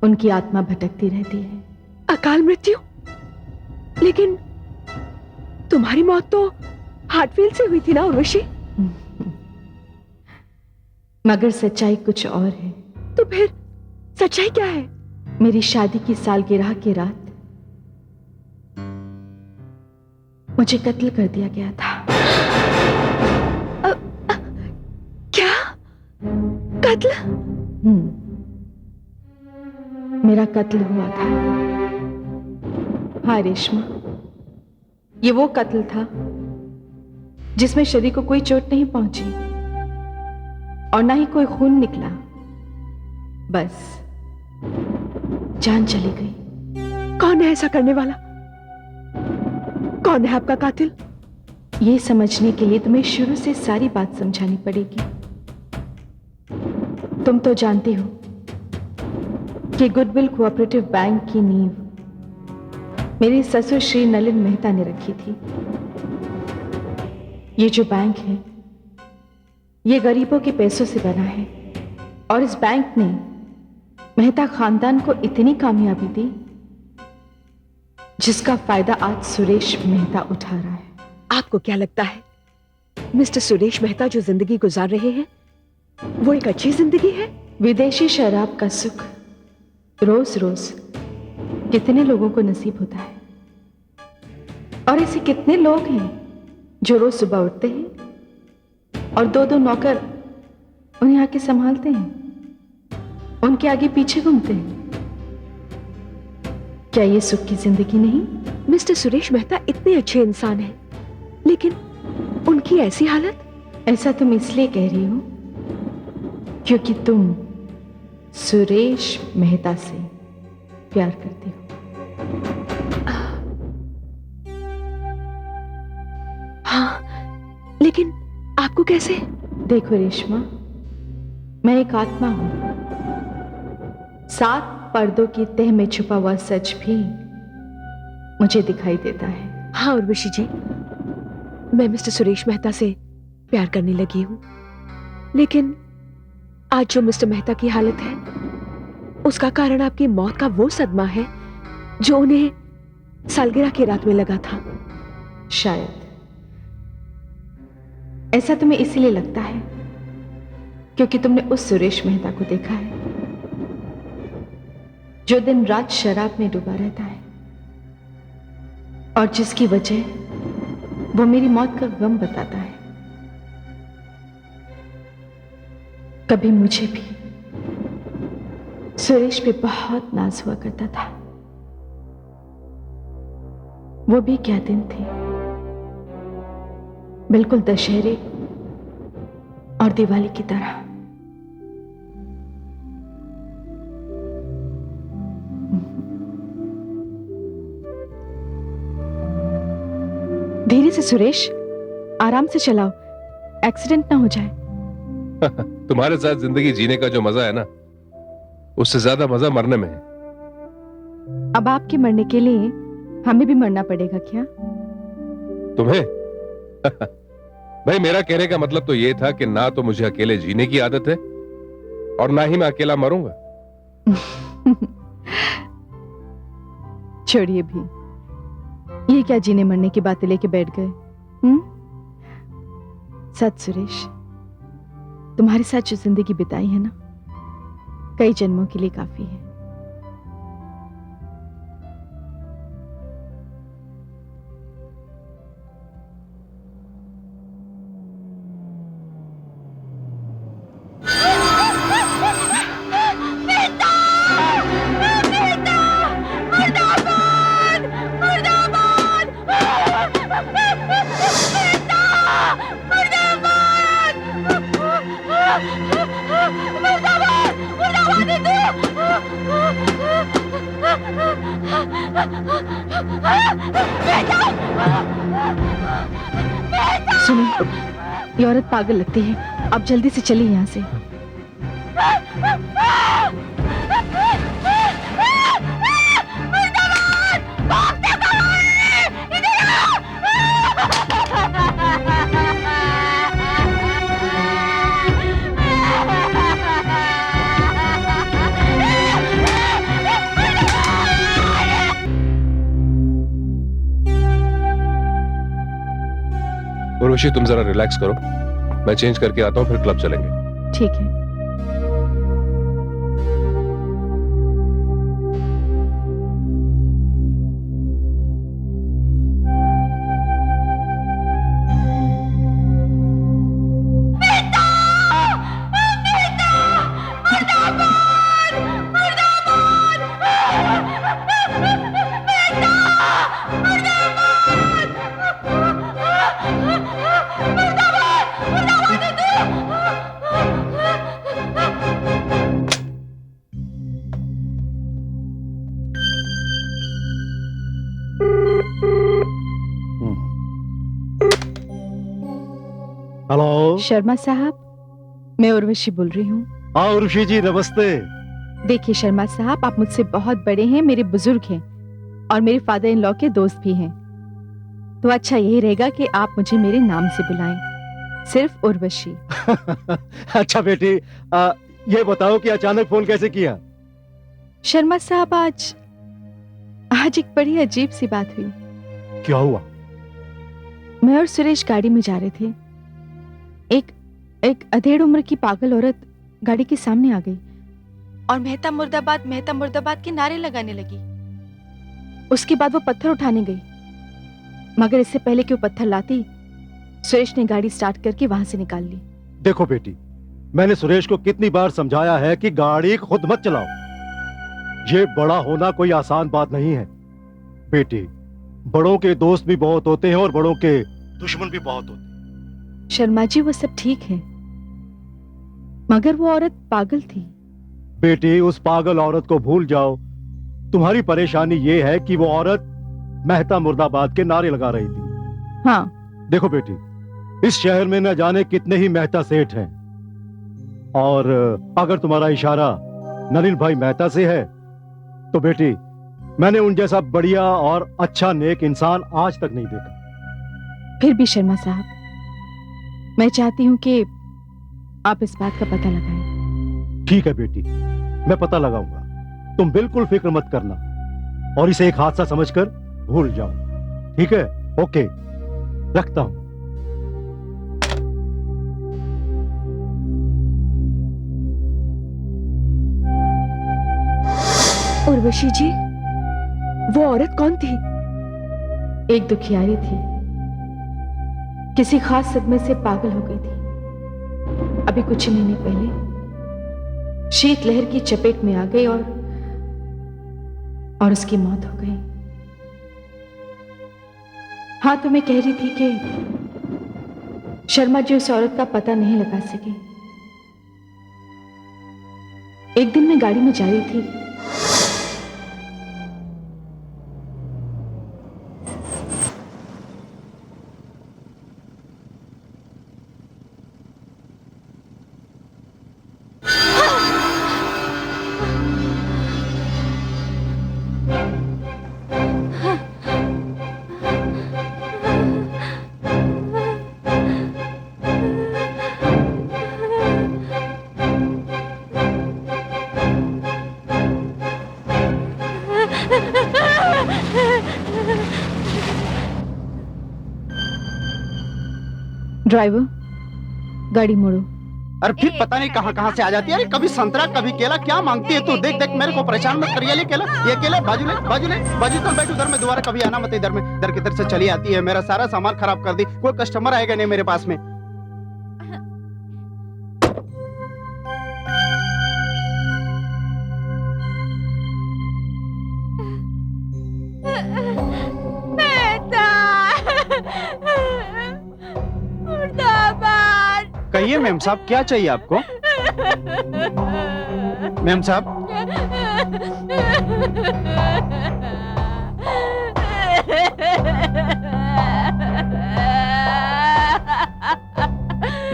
उनकी आत्मा भटकती रहती है। अकाल मृत्यु? लेकिन तुम्हारी मौत तो हार्ट फेल से हुई थी ना उर्वशी? मगर सच्चाई कुछ और है। तो फिर सच्चाई क्या है? मेरी शादी की सालगिरह की रात मुझे कत्ल कर दिया गया था। क्या? कत्ल? मेरा कत्ल हुआ था। हाँ रेशमा, ये वो कत्ल था जिसमें शरीर को कोई चोट नहीं पहुंची और ना ही कोई खून निकला, बस जान चली गई। कौन है ऐसा करने वाला? कौन है आपका कातिल? ये समझने के लिए तुम्हें शुरू से सारी बात समझानी पड़ेगी। तुम तो जानती हो कि गुडविल कोऑपरेटिव बैंक की नींव मेरे ससुर श्री नलिन मेहता ने रखी थी। ये जो बैंक है ये गरीबों के पैसों से बना है और इस बैंक ने मेहता खानदान को इतनी कामयाबी दी जिसका फायदा आज सुरेश मेहता उठा रहा है। आपको क्या लगता है मिस्टर सुरेश मेहता जो जिंदगी गुजार रहे हैं वो एक अच्छी जिंदगी है? विदेशी शराब का सुख रोज रोज कितने लोगों को नसीब होता है और ऐसे कितने लोग हैं जो रोज सुबह उठते हैं और दो दो नौकर उन्हें आके संभालते हैं, उनके आगे पीछे घूमते हैं। क्या ये सुख की जिंदगी नहीं? मिस्टर सुरेश मेहता इतने अच्छे इंसान हैं, लेकिन उनकी ऐसी हालत? ऐसा तुम इसलिए कह रही हो क्योंकि तुम सुरेश मेहता से प्यार करती हो। हाँ, लेकिन आपको कैसे? देखो रेशमा, मैं एक आत्मा हूं। 7 पर्दों की तह में छुपा हुआ सच भी मुझे दिखाई देता है। हाँ उर्वशी जी, मैं मिस्टर सुरेश मेहता से प्यार करने लगी हूं, लेकिन आज जो मिस्टर मेहता की हालत है उसका कारण आपकी मौत का वो सदमा है जो उन्हें सालगिरह की रात में लगा था। शायद ऐसा तुम्हें इसीलिए लगता है क्योंकि तुमने उस सुरेश मेहता को देखा है जो दिन रात शराब में डूबा रहता है और जिसकी वजह वो मेरी मौत का गम बताता है। कभी मुझे भी सुरेश पे बहुत नाज हुआ करता था। वो भी क्या दिन थे, बिल्कुल दशहरे और दिवाली की तरह। धीरे से सुरेश, आराम से चलाओ, एक्सीडेंट ना हो जाए। तुम्हारे साथ जिंदगी जीने का जो मजा है ना, उससे ज्यादा मजा मरने में है। अब आपके मरने के लिए हमें भी मरना पड़ेगा क्या? तुम्हें? भाई मेरा कहने का मतलब तो ये था कि ना तो मुझे अकेले जीने की आदत है और ना ही मैं अकेला मरूंगा। छोड़िए भी, ये क्या जीने मरने की बातें लेके बैठ गए? सच सुरेश, तुम्हारे साथ जो जिंदगी बिताई है ना, कई जन्मों के लिए काफी है। सुनो, ये औरत पागल लगती है, आप जल्दी से चलिए यहाँ से। उर्वशी तुम जरा रिलैक्स करो, मैं चेंज करके आता हूँ, फिर क्लब चलेंगे। ठीक है। हेलो। शर्मा साहब, मैं उर्वशी बोल रही हूँ। हाँ उर्वशी जी, नमस्ते। देखिए शर्मा साहब, आप मुझसे बहुत बड़े हैं, मेरे बुजुर्ग हैं और मेरे फादर इन लॉ के दोस्त भी हैं, तो अच्छा यही रहेगा कि आप मुझे मेरे नाम से बुलाएं, सिर्फ उर्वशी। अच्छा बेटी, ये बताओ कि अचानक फोन कैसे किया? शर्मा साहब, आज एक बड़ी अजीब सी बात हुई। क्या हुआ? मैं और सुरेश गाड़ी में जा रहे थे। एक अधेड़ उम्र की पागल औरत गाड़ी के सामने आ गई और मेहता मुर्दाबाद के नारे लगाने लगी। उसके बाद वो पत्थर उठाने गई, मगर इससे पहले कि वो पत्थर लाती, सुरेश ने गाड़ी स्टार्ट करके वहां से निकाल ली। देखो बेटी, मैंने सुरेश को कितनी बार समझाया है कि गाड़ी खुद मत चलाओ। ये बड़ा होना कोई आसान बात नहीं है बेटी। बड़ों के दोस्त भी बहुत होते हैं और बड़ों के दुश्मन भी बहुत होते हैं। शर्मा जी, वो सब ठीक है, मगर वो औरत पागल थी। बेटी, उस पागल औरत को भूल जाओ। तुम्हारी परेशानी ये है कि वो औरत मेहता मुर्दाबाद के नारे लगा रही थी। हाँ। देखो बेटी, इस शहर में न जाने कितने ही मेहता सेठ हैं, और अगर तुम्हारा इशारा नलिन भाई मेहता से है तो बेटी, मैंने उन जैसा बढ़िया और अच्छा नेक इंसान आज तक नहीं देखा। फिर भी शर्मा साहब, मैं चाहती हूं कि आप इस बात का पता लगाएं। ठीक है बेटी, मैं पता लगाऊंगा। तुम बिल्कुल फिक्र मत करना और इसे एक हादसा समझकर भूल जाओ। ठीक है? ओके, रखता हूं। उर्वशी जी, वो औरत कौन थी? एक दुखियारी थी, किसी खास सदमे से पागल हो गई थी। अभी कुछ ही महीने पहले शीतलहर की चपेट में आ गई और उसकी मौत हो गई। हाँ, तो मैं कह रही थी कि शर्मा जी उस औरत का पता नहीं लगा सके। एक दिन मैं गाड़ी में जा रही थी, ड्राइवर गाड़ी मोड़ो। अरे फिर पता नहीं कहाँ कहाँ से आ जाती है। अरे कभी संतरा कभी केला, क्या मांगती है तू? देख देख मेरे को परेशान मत करिए। ये केला, ये केला, बाजू ले तो बैठ उधर में। दोबारा कभी आना मत इधर में। इधर की तरफ से चली आती है, मेरा सारा सामान खराब कर दी। कोई कस्टमर आएगा नहीं मेरे पास में। कहिए मैम साहब, क्या चाहिए आपको? मैम साहब,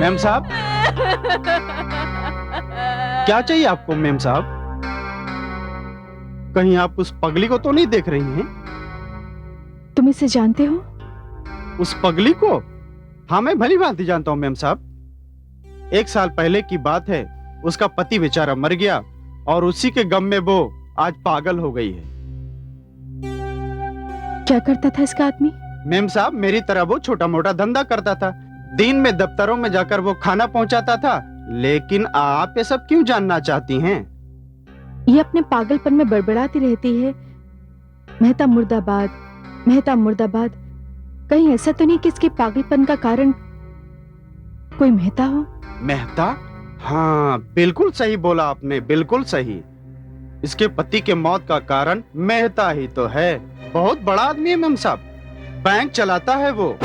मैम साहब, क्या चाहिए आपको? मैम साहब, कहीं आप उस पगली को तो नहीं देख रही हैं? तुम इसे जानते हो? उस पगली को? हाँ, मैं भली भांति जानता हूँ मैम साहब। 1 साल पहले की बात है, उसका पति बेचारा मर गया और उसी के गम में वो आज पागल हो गई है। क्या करता था इसका आदमी? मेम साहब मेरी तरह वो छोटा मोटा धंधा करता था, दिन में दफ्तरों में जाकर वो खाना पहुंचाता था। लेकिन आप ये सब क्यों जानना चाहती हैं? ये अपने पागलपन में बड़बड़ाती रहती है, मेहता मुर्दाबाद, मेहता मुर्दाबाद। कहीं ऐसा तो नहीं कि इसके पागलपन का कारण कोई मेहता हो? मेहता? हाँ बिल्कुल सही बोला आपने, बिल्कुल सही। इसके पति के मौत का कारण मेहता ही तो है। बहुत बड़ा आदमी है मेम साहब, बैंक चलाता है वो।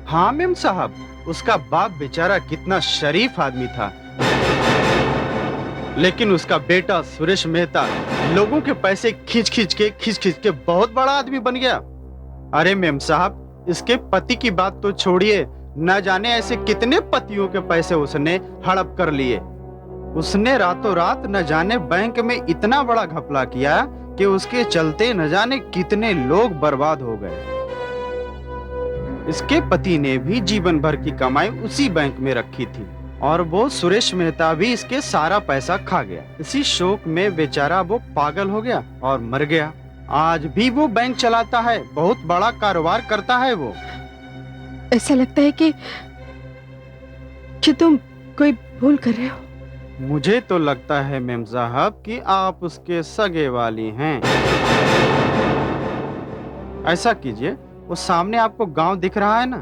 हाँ मेम साहब, उसका बाप बेचारा कितना शरीफ आदमी था, लेकिन उसका बेटा सुरेश मेहता लोगों के पैसे खींच खींच के बहुत बड़ा आदमी बन गया। अरे मेम साहब, इसके पति की बात तो छोड़िए, न जाने ऐसे कितने पतियों के पैसे उसने हड़प कर लिए। उसने रातों रात न जाने बैंक में इतना बड़ा घपला किया कि उसके चलते न जाने कितने लोग बर्बाद हो गए। इसके पति ने भी जीवन भर की कमाई उसी बैंक में रखी थी और वो सुरेश मेहता भी इसके सारा पैसा खा गया। इसी शोक में बेचारा वो पागल हो गया और मर गया। आज भी वो बैंक चलाता है, बहुत बड़ा कारोबार करता है वो। ऐसा लगता है कि तुम कोई भूल कर रहे हो। मुझे तो लगता है मेम साहब कि आप उसके सगे वाली हैं। ऐसा कीजिए, वो सामने आपको गांव दिख रहा है ना,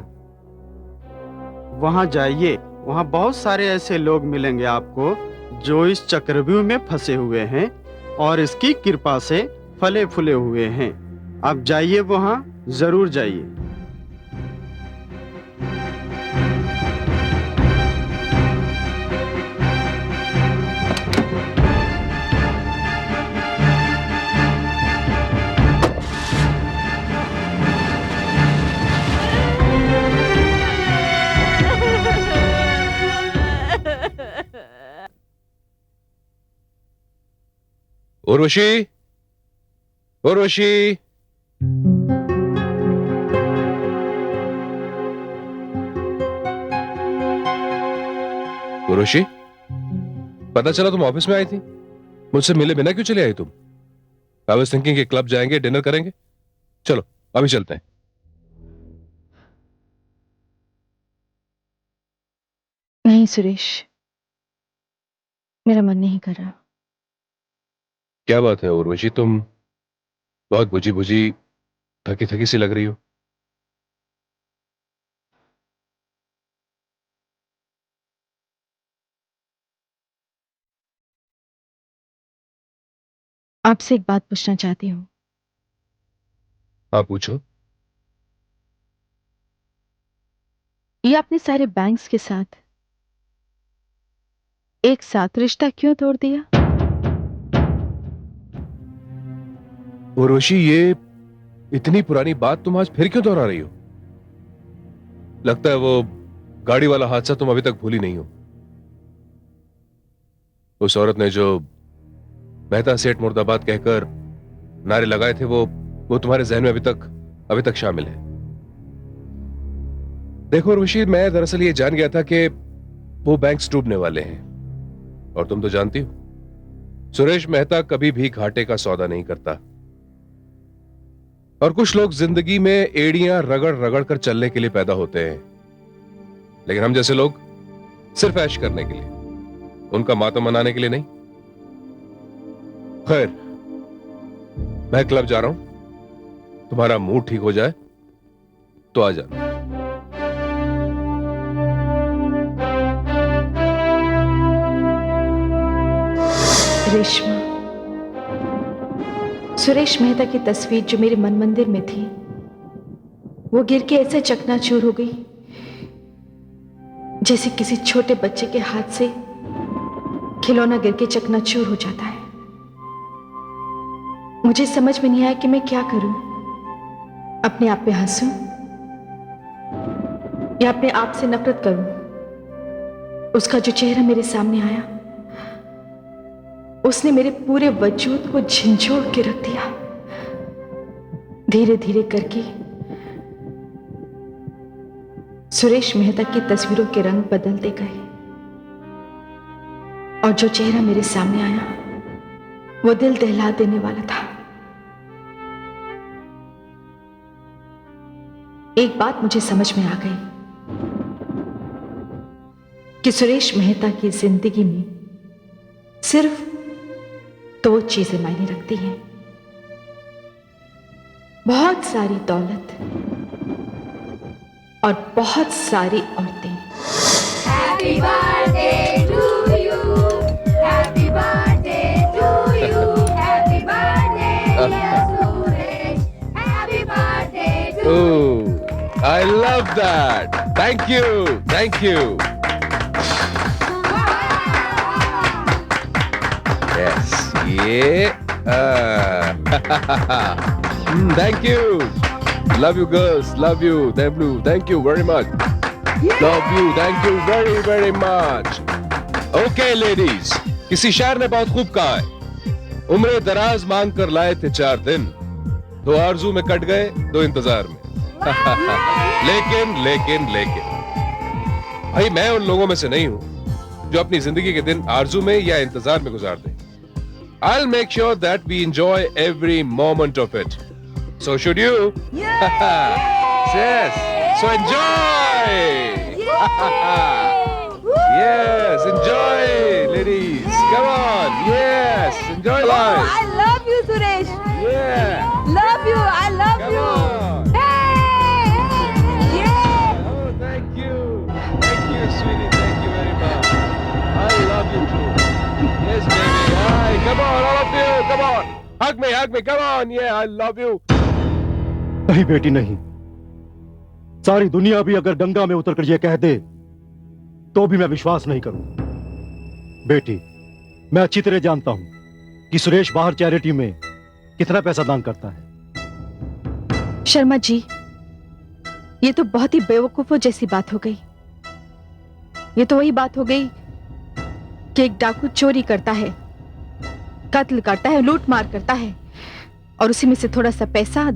वहां जाइए। वहां बहुत सारे ऐसे लोग मिलेंगे आपको जो इस चक्रव्यूह में फंसे हुए हैं और इसकी कृपा से फले फूले हुए हैं। आप जाइए, वहां जरूर जाइए। उर्वशी, उर्वशी, उर्वशी, पता चला तुम ऑफिस में आई थी। मुझसे मिले बिना क्यों चली आई तुम? आई वाज थिंकिंग कि क्लब जाएंगे, डिनर करेंगे। चलो अभी चलते हैं। नहीं सुरेश, मेरा मन नहीं कर रहा। क्या बात है उर्वशी, तुम बहुत बुझी बुझी, थकी थकी सी लग रही हो। आपसे एक बात पूछना चाहती हूँ। हाँ पूछो। ये अपने सारे बैंक्स के साथ एक साथ रिश्ता क्यों तोड़ दिया? उर्वशी, ये इतनी पुरानी बात तुम आज फिर क्यों दोहरा रही हो? लगता है वो गाड़ी वाला हादसा तुम अभी तक भूली नहीं हो। उस औरत ने जो मेहता सेठ मुर्दाबाद कहकर नारे लगाए थे, वो तुम्हारे जहन में अभी तक शामिल है। देखो उर्वशी, मैं दरअसल ये जान गया था कि वो बैंक्स डूबने वाले हैं, और तुम तो जानती हो सुरेश मेहता कभी भी घाटे का सौदा नहीं करता। और कुछ लोग जिंदगी में एड़ियां रगड़ रगड़ कर चलने के लिए पैदा होते हैं, लेकिन हम जैसे लोग सिर्फ ऐश करने के लिए, उनका मातम मनाने के लिए नहीं। खैर, मैं क्लब जा रहा हूं, तुम्हारा मूड ठीक हो जाए तो आ जाना। रेशमा, सुरेश मेहता की तस्वीर जो मेरे मन मंदिर में थी, वो गिर के ऐसे चकनाचूर हो गई जैसे किसी छोटे बच्चे के हाथ से खिलौना गिर के चकनाचूर हो जाता है। मुझे समझ में नहीं आया कि मैं क्या करूं। अपने आप पे हंसूं या अपने आप से नफरत करूं। उसका जो चेहरा मेरे सामने आया, उसने मेरे पूरे वजूद को झंझोड़ के रख दिया। धीरे धीरे करके सुरेश मेहता की तस्वीरों के रंग बदलते गए, और जो चेहरा मेरे सामने आया वो दिल दहला देने वाला था। एक बात मुझे समझ में आ गई कि सुरेश मेहता की जिंदगी में सिर्फ दो चीजें मायने रखती हैं, बहुत सारी दौलत और बहुत सारी औरतें। Happy birthday to you. Happy birthday to you. Happy birthday, dear Suresh. Happy birthday to you. Oh, I love that. Thank you. Thank you. Yes. Yeah. Thank you. Love you girls. Love you. Thank you very much. Love you. Thank you very very much. Okay ladies. किसी शायर ने बहुत खूब कहा है, उम्र दराज मांग कर लाए थे 4 दिन, 2 आरजू में कट गए 2 इंतजार में। लेकिन भाई मैं उन लोगों में से नहीं हूं जो अपनी जिंदगी के दिन आरजू में या इंतजार में गुजार दें। I'll make sure that we enjoy every moment of it. So should you? Yes. So enjoy. Yes, enjoy, ladies. Come on. Yes, enjoy life. I love you, Suresh. Yeah. Love you. I love Come you. on. Hey! Yeah! Oh, thank you. Thank you, sweetie. Thank you very much. I love you too. Yes, baby. Hi. Come on, all of you. Come on. Hug me. Come on. Yeah, I love you. नहीं बेटी नहीं, सारी दुनिया भी अगर गंगा में उतरकर यह कह दे तो भी मैं विश्वास नहीं करूं। बेटी, मैं अच्छी तरह जानता हूं कि सुरेश बाहर चैरिटी में कितना पैसा दान करता है। शर्मा जी, ये तो बहुत ही बेवकूफों जैसी बात हो गई। ये तो वही बात हो गई कि एक डाकू चोरी करता है, कत्ल करता है, लूट मार करता है और उसी में से थोड़ा सा पैसा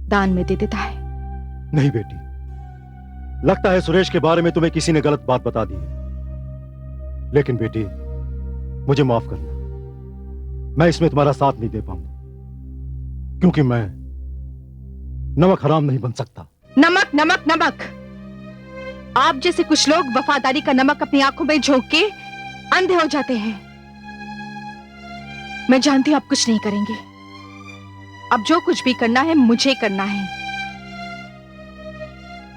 दान में दे देता है। नहीं बेटी, लगता है सुरेश के बारे में तुम्हें किसी ने गलत बात बता दी है। लेकिन बेटी, मुझे माफ करना, मैं इसमें तुम्हारा साथ नहीं दे पाऊंगा, क्योंकि मैं नमक हराम नहीं बन सकता। नमक नमक नमक, आप जैसे कुछ लोग वफादारी का नमक अपनी आंखों में झोंक के अंधे हो जाते हैं। मैं जानती हूं आप कुछ नहीं करेंगे। अब जो कुछ भी करना है मुझे करना है।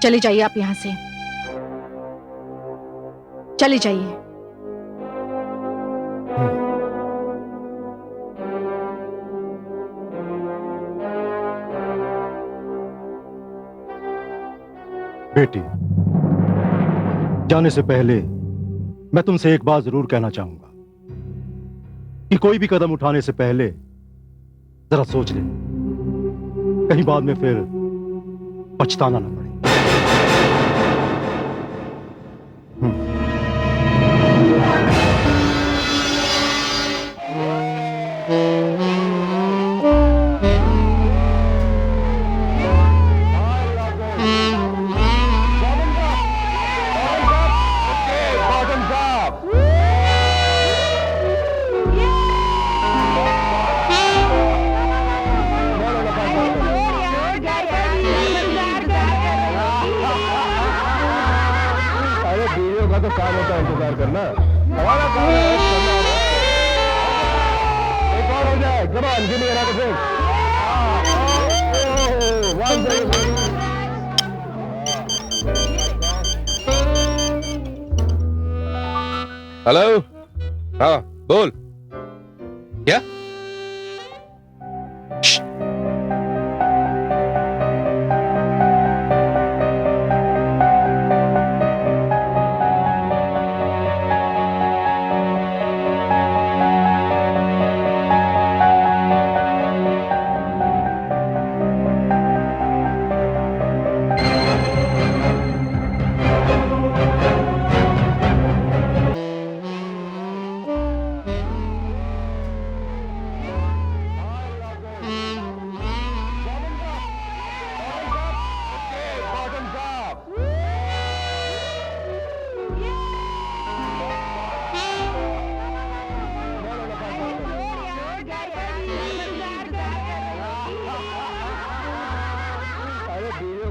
चले जाइए आप यहां से, चले जाइए। बेटी, जाने से पहले मैं तुमसे एक बात जरूर कहना चाहूंगा कि कोई भी कदम उठाने से पहले जरा सोच ले, कहीं बाद में फिर पछताना ना पड़े। हेलो, हाँ बोल। क्या?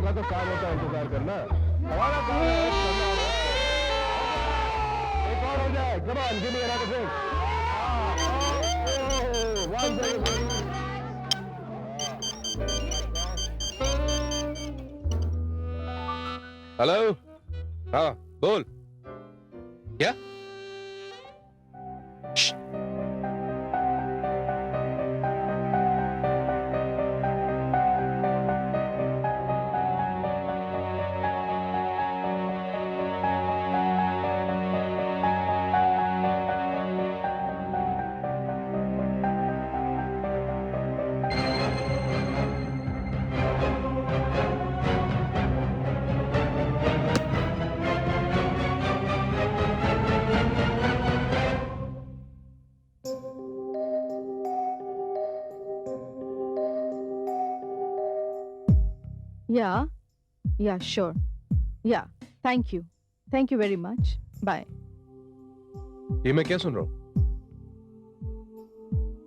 का तो काम होता है इंतजार करना, हमारा काम है करना। एक और हो जाए, come on, give me another drink. One second. Hello, हाँ बोल। क्या? Yeah, sure. Yeah, thank you. Thank you very much. Bye. ये मैं क्या सुन रहा हूँ?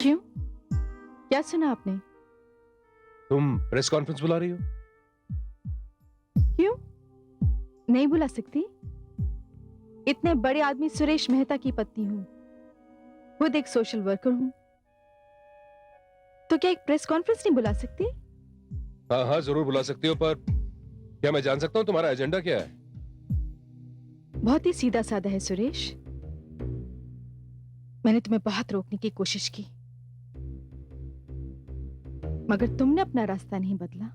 क्यों? क्या सुना आपने? तुम प्रेस कॉन्फ्रेंस बुला रही हो? क्यों? नहीं बुला सकती? इतने बड़े आदमी सुरेश मेहता की पत्नी हूं, खुद एक सोशल वर्कर हूं, तो क्या एक प्रेस कॉन्फ्रेंस नहीं बुला सकती? हाँ हाँ जरूर बुला सकती हो, पर क्या मैं जान सकता हूँ तुम्हारा एजेंडा क्या है? बहुत ही सीधा साधा है सुरेश। मैंने तुम्हें बहुत रोकने की कोशिश की, मगर तुमने अपना रास्ता नहीं बदला।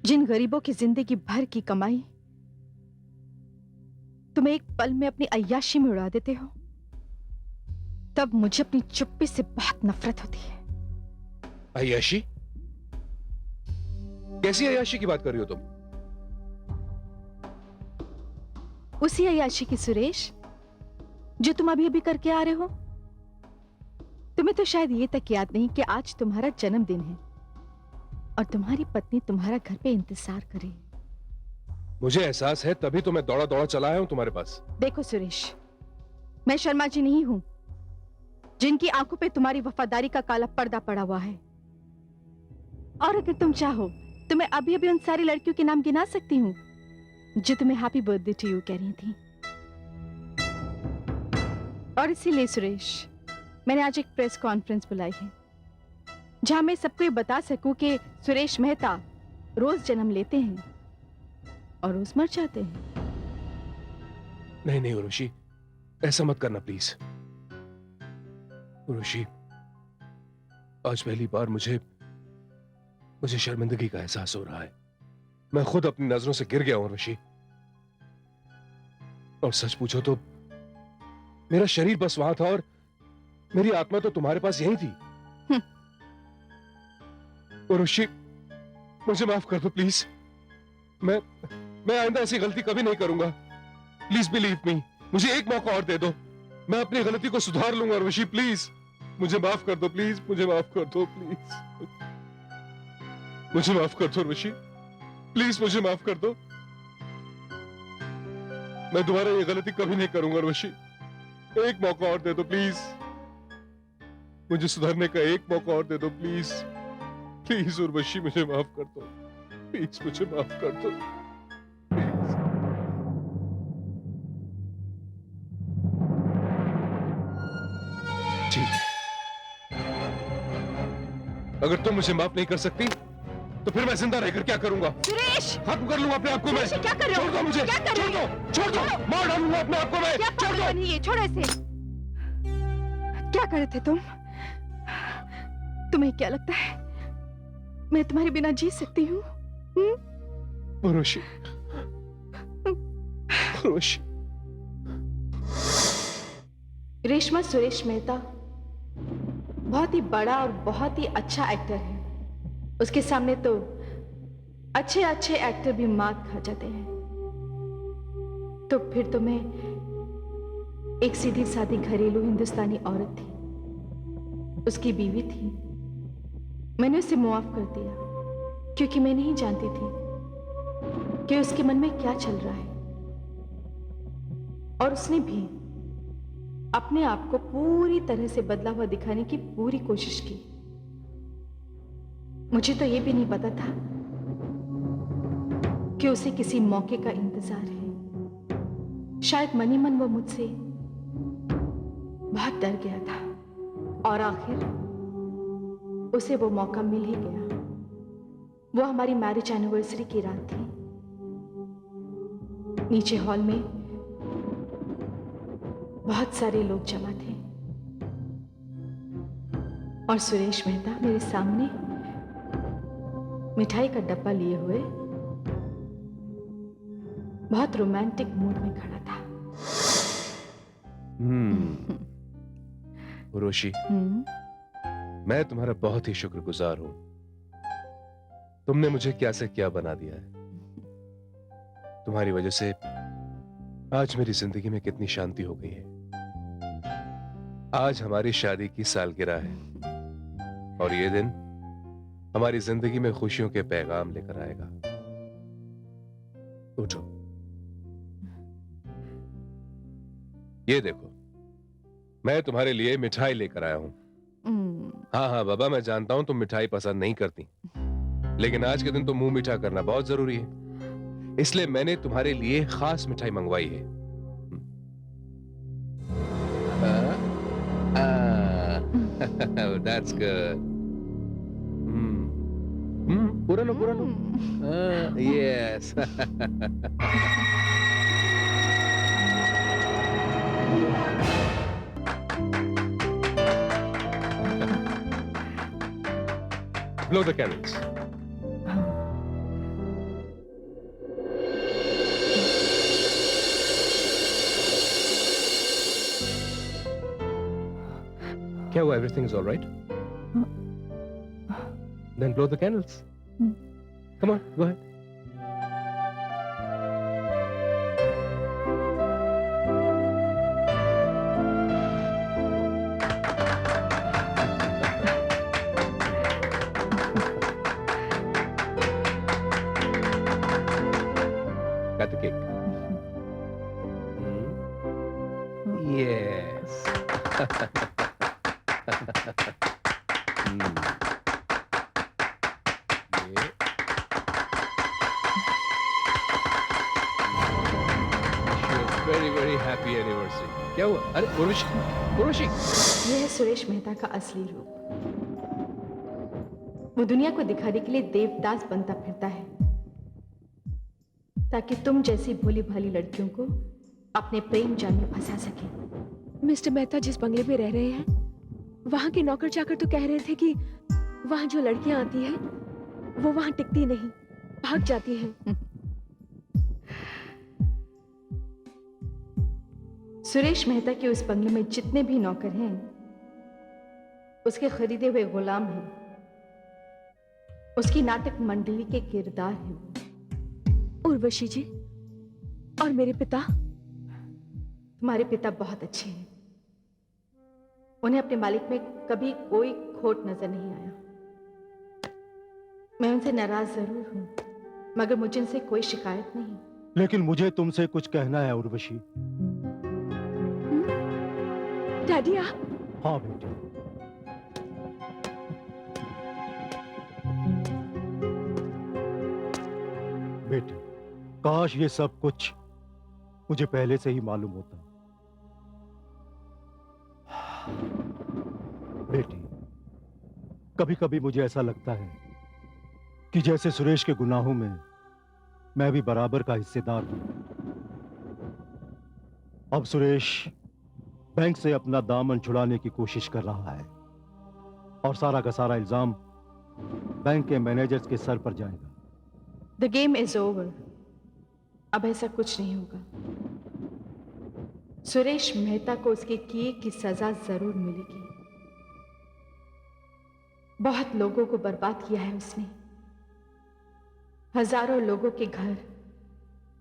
जिन गरीबों की जिंदगी भर की कमाई तुम एक पल में अपनी अय्याशी में उड़ा देते हो, तब मुझे अपनी चुप्पी से बहुत नफरत होती है। अय्याशी? कैसी अय्याशी की बात कर रही हो तुम? उसी अय्याशी की सुरेश, जो तुम अभी अभी करके आ रहे हो। तुम्हें तो शायद ये तक याद नहीं कि आज तुम्हारा जन्मदिन है और तुम्हारी पत्नी तुम्हारा घर पे इंतजार करे। मुझे एहसास है, तभी तो मैं दौड़ा दौड़ा चला आया हूं तुम्हारे पास। देखो सुरेश, मैं शर्मा जी नहीं हूं, जिनकी आंखों पे तुम्हारी वफादारी का काला पर्दा पड़ा हुआ है। और अगर तुम चाहो तो मैं अभी अभी उन सारी लड़कियों के नाम गिना सकती हूँ जो तुम्हें हैप्पी बर्थडे टू यू कह रही थी। और इसीलिए सुरेश, मैंने आज एक प्रेस कॉन्फ्रेंस बुलाई है, जहां मैं सबको ये बता सकूं कि सुरेश मेहता रोज जन्म लेते हैं और रोज मर जाते हैं। नहीं नहीं उर्वशी, ऐसा मत करना प्लीज। उर्वशी, आज पहली बार मुझे शर्मिंदगी का एहसास हो रहा है। मैं खुद अपनी नजरों से गिर गया हूं उर्वशी। और सच पूछो तो मेरा शरीर बस वहां था और मेरी आत्मा तो तुम्हारे पास यही थी। उर्वशी, मुझे माफ कर दो प्लीज। मैं आइंदा ऐसी गलती कभी नहीं करूंगा। प्लीज बिलीव मी, मुझे एक मौका और दे दो, मैं अपनी गलती को सुधार लूंगा। उर्वशी प्लीज मुझे माफ कर दो, प्लीज मुझे माफ कर दो, प्लीज मुझे माफ कर दो उर्वशी, प्लीज मुझे माफ कर दो। मैं दोबारा ये गलती कभी नहीं करूंगा उर्वशी। एक मौका और दे दो प्लीज, मुझे सुधरने का एक मौका और दे दो प्लीज। प्लीज उर्वशी मुझे माफ कर दो, प्लीज मुझे माफ कर दो। ठीक, अगर तुम मुझे माफ नहीं कर सकती तो फिर मैं जिंदा रहकर क्या करूंगा? सुरेश! खत्म कर लूंगा अपने आप को मैं। क्या कर रहे हो? छोड़ दो मुझे, क्या कर रहे हो? छोड़ दो, मार डालूंगा अपने आप को मैं। क्या छोड़ दो। नहीं है, छोड़ो इसे। क्या कर रहे थे तुम? तुम्हें क्या लगता है मैं तुम्हारे बिना जी सकती हूँ? उर्वशी, उर्वशी। रेशमा सुरेश मेहता बहुत ही बड़ा और बहुत ही अच्छा एक्टर है। उसके सामने तो अच्छे अच्छे एक्टर भी मात खा जाते हैं। तो फिर तो मैं एक सीधी सादी घरेलू हिंदुस्तानी औरत थी, उसकी बीवी थी। मैंने उसे मुआफ कर दिया क्योंकि मैं नहीं जानती थी कि उसके मन में क्या चल रहा है। और उसने भी अपने आप को पूरी तरह से बदला हुआ दिखाने की पूरी कोशिश की। मुझे तो ये भी नहीं पता था कि उसे किसी मौके का इंतजार है। शायद मनी मन वो मुझसे बहुत डर गया था और आखिर उसे वो मौका मिल ही गया। वो हमारी मैरिज एनिवर्सरी की रात थी। नीचे हॉल में बहुत सारे लोग जमा थे और सुरेश मेहता मेरे सामने मिठाई का डब्बा लिए हुए बहुत रोमांटिक मूड में खड़ा था। उर्वशी, मैं तुम्हारा बहुत ही शुक्रगुजार हूं। तुमने मुझे क्या से क्या बना दिया है। तुम्हारी वजह से आज मेरी जिंदगी में कितनी शांति हो गई है। आज हमारी शादी की सालगिरह है और ये दिन हमारी जिंदगी में खुशियों के पैगाम लेकर आएगा। उठो, ये देखो, मैं तुम्हारे लिए मिठाई लेकर आया हूं। हाँ हाँ बाबा, मैं जानता हूं तुम मिठाई पसंद नहीं करती, लेकिन आज के दिन तो मुंह मीठा करना बहुत जरूरी है, इसलिए मैंने तुम्हारे लिए खास मिठाई मंगवाई है। That's good. पूरा लो, पूरा लो। Yes. Blow the candles. क्या हुआ? Everything is all right? Then blow the candles. Come on, go ahead. Got the cake. Yes. ये। Very very happy anniversary. क्या हुआ? अरे उर्वशी, उर्वशी। यह है सुरेश मेहता का असली रूप। वो दुनिया को दिखाने के लिए देवदास बनता फिरता है ताकि तुम जैसी भोली भाली लड़कियों को अपने प्रेम जाल में फंसा सके। मिस्टर मेहता जिस बंगले में रह रहे हैं, वहां के नौकर चाकर तो कह रहे थे कि वहां जो लड़कियां आती हैं वो वहां टिकती नहीं, भाग जाती हैं। सुरेश मेहता के उस बंगले में जितने भी नौकर हैं उसके खरीदे हुए गुलाम हैं, उसकी नाटक मंडली के किरदार हैं। उर्वशी जी, और मेरे पिता? तुम्हारे पिता बहुत अच्छे हैं। उन्हें अपने मालिक में कभी कोई खोट नजर नहीं आया। मैं उनसे नाराज जरूर हूं, मगर मुझे उनसे कोई शिकायत नहीं। लेकिन मुझे तुमसे कुछ कहना है उर्वशी। डैडी आप? हाँ बेटी। बेटी, काश ये सब कुछ मुझे पहले से ही मालूम होता। बेटी, कभी कभी मुझे ऐसा लगता है कि जैसे सुरेश के गुनाहों में मैं भी बराबर का हिस्सेदार हूं। अब सुरेश बैंक से अपना दामन छुड़ाने की कोशिश कर रहा है और सारा का सारा इल्जाम बैंक के मैनेजर्स के सर पर जाएगा। The game is over. अब ऐसा कुछ नहीं होगा। सुरेश मेहता को उसके किए की सजा जरूर मिलेगी। बहुत लोगों को बर्बाद किया है उसने। हजारों लोगों के घर,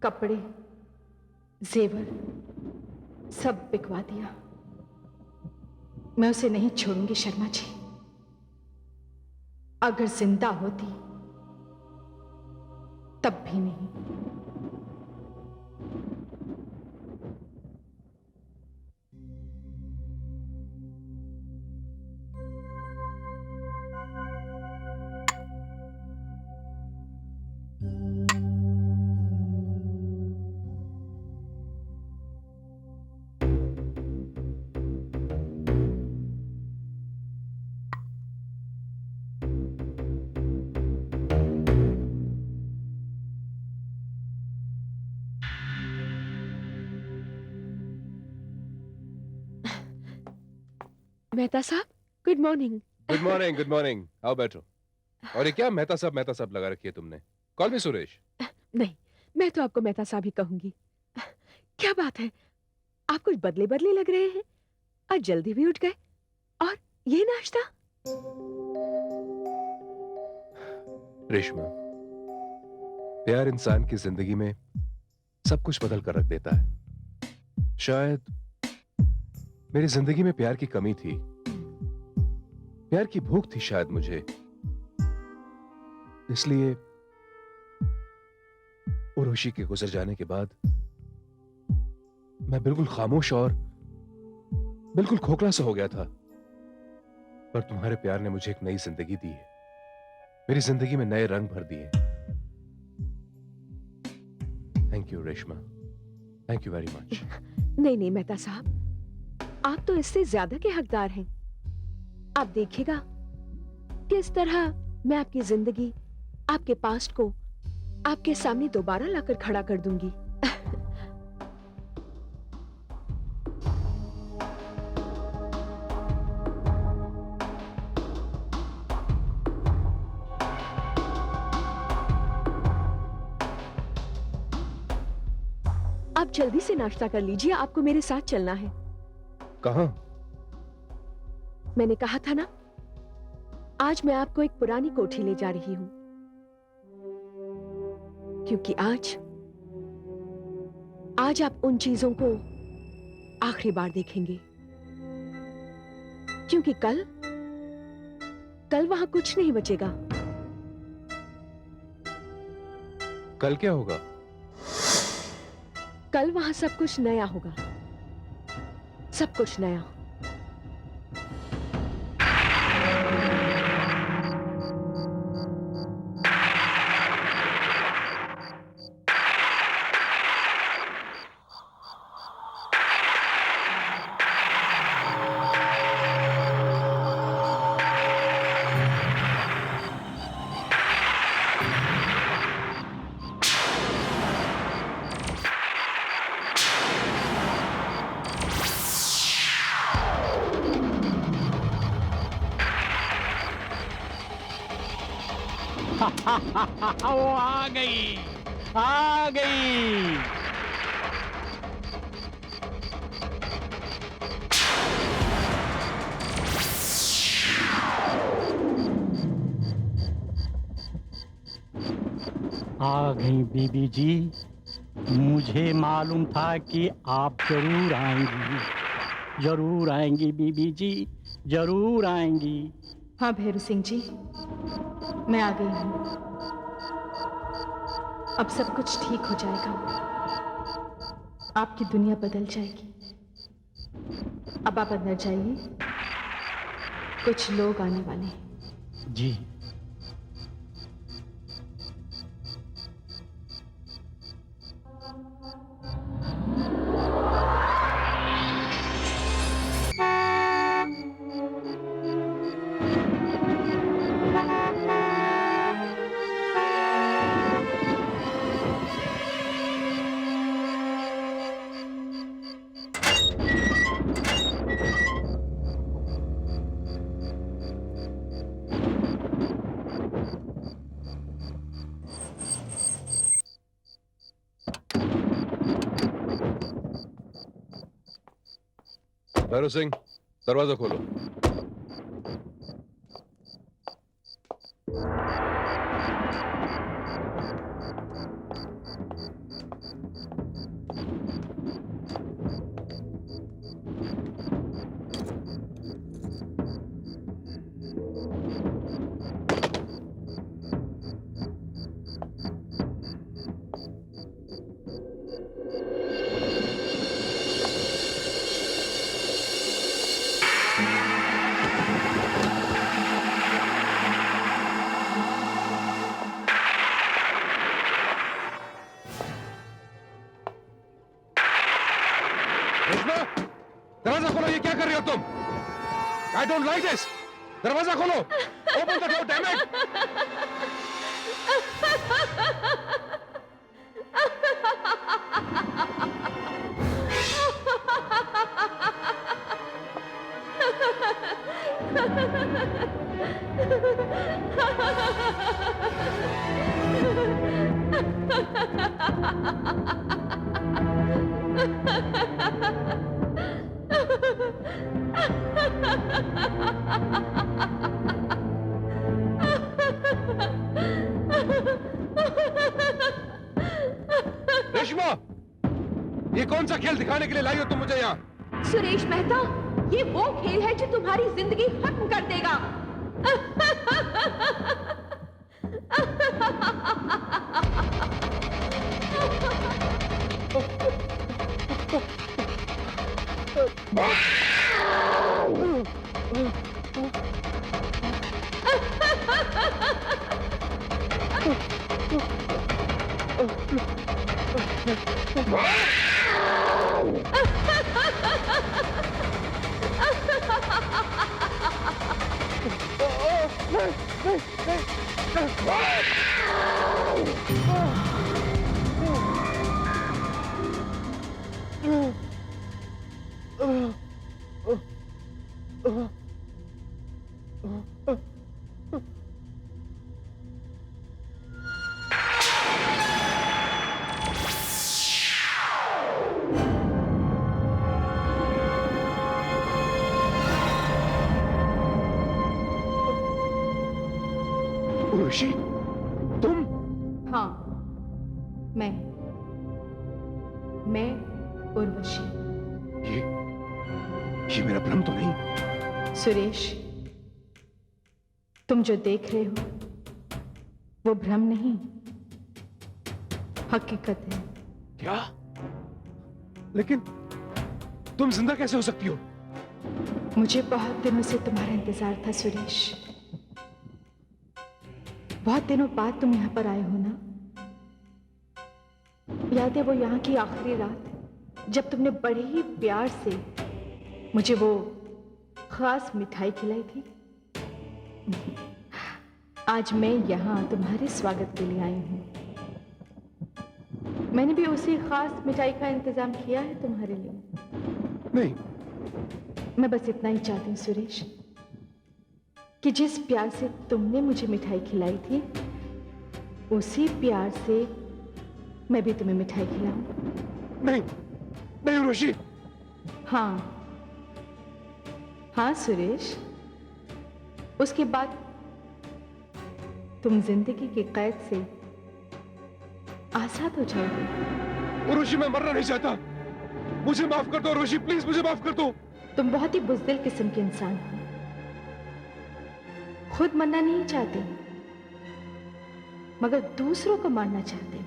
कपड़े, जेवर सब बिकवा दिया। मैं उसे नहीं छोड़ूंगी शर्मा जी। अगर जिंदा होती तब भी नहीं। मेहता साहब, good morning. Good morning, good morning. आओ बैठो। और ये क्या मेहता साहब लगा रखी है तुमने? कॉल मी सुरेश। नहीं, मैं तो आपको मेहता साहब ही कहूंगी। क्या बात है, आप कुछ बदले बदले लग रहे हैं। आज जल्दी भी उठ गए, और ये नाश्ता। रेशमा, प्यार इंसान की जिंदगी में सब कुछ बदल कर रख देता है। शायद मेरी जिंदगी में प्यार की कमी थी, प्यार की भूख थी शायद मुझे, इसलिए उर्वशी के गुजर जाने के बाद मैं बिल्कुल खामोश और बिल्कुल खोखला सा हो गया था। पर तुम्हारे प्यार ने मुझे एक नई जिंदगी दी है, मेरी जिंदगी में नए रंग भर दिए। Thank you Reshma, thank you very much. नहीं नहीं मेहता साहब, आप तो इससे ज्यादा के हकदार हैं। आप देखिएगा किस तरह मैं आपकी जिंदगी, आपके पास्ट को आपके सामने दोबारा लाकर खड़ा कर दूंगी। आप जल्दी से नाश्ता कर लीजिए, आपको मेरे साथ चलना है। कहां? मैंने कहा था ना, आज मैं आपको एक पुरानी कोठी ले जा रही हूं, क्योंकि आज आप उन चीजों को आखिरी बार देखेंगे। क्योंकि कल वहां कुछ नहीं बचेगा। कल क्या होगा? कल वहां सब कुछ नया होगा, सब कुछ नया। वो आ गई, आ गई। आ गई बीबी जी, मुझे मालूम था कि आप जरूर आएंगी, जरूर आएंगी बीबी जी, जरूर आएंगी। हाँ भैरू सिंह जी, मैं आ गई हूँ। अब सब कुछ ठीक हो जाएगा, आपकी दुनिया बदल जाएगी। अब आप अंदर जाइए, कुछ लोग आने वाले हैं। जी। भैरव सिंह, दरवाजा खोलो। दरवाजा खोलो, ये क्या कर रहे हो तुम? I don't like this. दरवाजा खोलो, open the door, damn it. Reshma, ये कौन सा खेल दिखाने के लिए लाई हो तुम मुझे यहाँ? सुरेश मेहता, ये वो खेल है जो तुम्हारी जिंदगी खत्म कर देगा। उर्वशी, तुम? हाँ, मैं उर्वशी। ये मेरा भ्रम तो नहीं? सुरेश, तुम जो देख रहे हो वो भ्रम नहीं, हकीकत है। क्या? लेकिन तुम जिंदा कैसे हो सकती हो? मुझे बहुत दिनों से तुम्हारा इंतजार था सुरेश। बहुत दिनों बाद तुम यहां पर आए हो ना? याद है वो यहाँ की आखिरी रात जब तुमने बड़े ही प्यार से मुझे वो खास मिठाई खिलाई थी? आज मैं यहां तुम्हारे स्वागत के लिए आई हूं। मैंने भी उसी खास मिठाई का इंतजाम किया है तुम्हारे लिए। नहीं, मैं बस इतना ही चाहती हूँ सुरेश कि जिस प्यार से तुमने मुझे मिठाई खिलाई थी, उसी प्यार से मैं भी तुम्हें मिठाई खिलाऊं। नहीं, नहीं उर्वशी। हाँ सुरेश, उसके बाद तुम जिंदगी की कैद से आजाद हो जाओगे। उर्वशी, मैं मरना नहीं चाहता। मुझे माफ कर दो उर्वशी, प्लीज मुझे माफ कर दो। तुम बहुत ही बुज़दिल किस्म के इंसान हो, खुद मरना नहीं चाहते मगर दूसरों को मारना चाहते हो।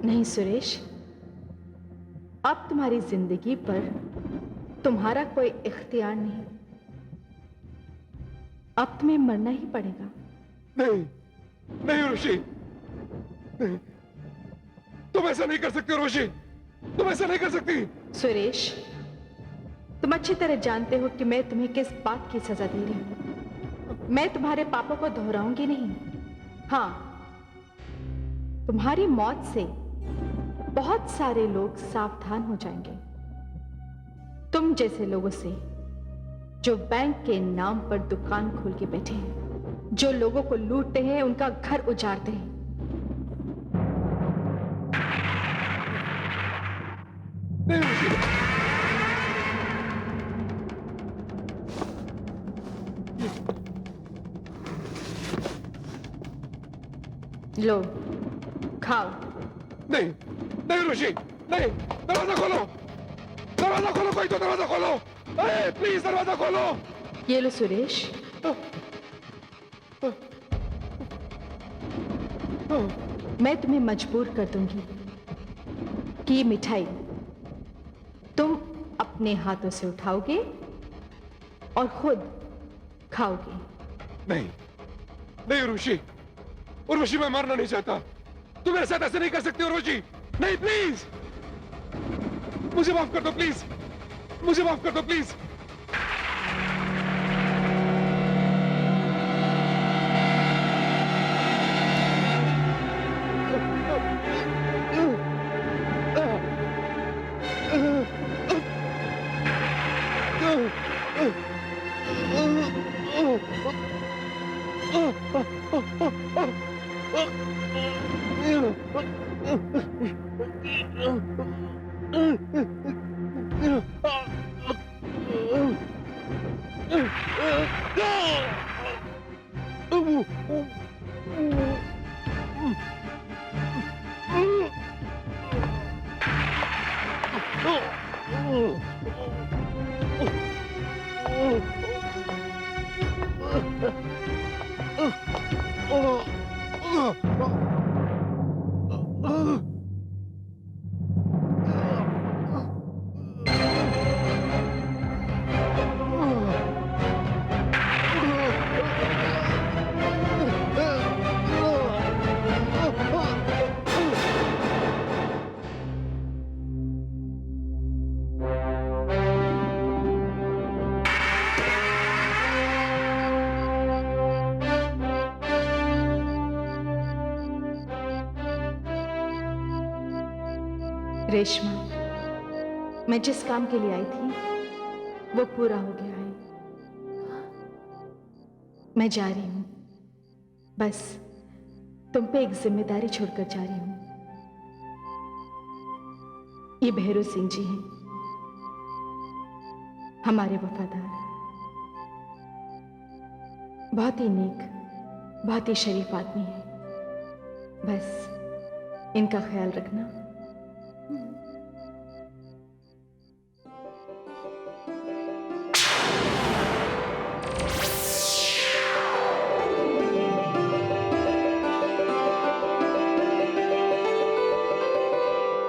नहीं सुरेश, अब तुम्हारी जिंदगी पर तुम्हारा कोई इख्तियार नहीं, अब तुम्हें मरना ही पड़ेगा। नहीं, नहीं उर्वशी, नहीं, तुम ऐसा नहीं कर सकती उर्वशी, तुम ऐसा नहीं कर सकती। सुरेश, तुम अच्छी तरह जानते हो कि मैं तुम्हें किस बात की सजा दे रही हूं। मैं तुम्हारे पापों को दोहराऊंगी नहीं। हाँ, तुम्हारी मौत से बहुत सारे लोग सावधान हो जाएंगे, तुम जैसे लोगों से जो बैंक के नाम पर दुकान खोल के बैठे हैं, जो लोगों को लूटते हैं, उनका घर उजाड़ते हैं। लो, खाओ। नहीं, नहीं उर्वशी, नहीं, दरवाजा खोलो, दरवाजा खोलो, कोई तो दरवाजा खोलो, अरे प्लीज दरवाजा खोलो। ये लो सुरेश, मैं तुम्हें मजबूर कर दूंगी कि ये मिठाई तुम अपने हाथों से उठाओगे और खुद खाओगे। नहीं, नहीं उर्वशी, उर्वशी मैं मरना नहीं चाहता। तुम मेरे साथ ऐसे नहीं कर सकती उर्वशी, नहीं प्लीज, मुझे माफ कर दो प्लीज, मुझे माफ कर दो प्लीज। रेशमा, मैं जिस काम के लिए आई थी वो पूरा हो गया है। मैं जा रही हूं, बस तुम पे एक जिम्मेदारी छोड़कर जा रही हूं। ये भैरव सिंह जी हैं, हमारे वफादार, बहुत ही नेक, बहुत ही शरीफ आदमी है। बस इनका ख्याल रखना।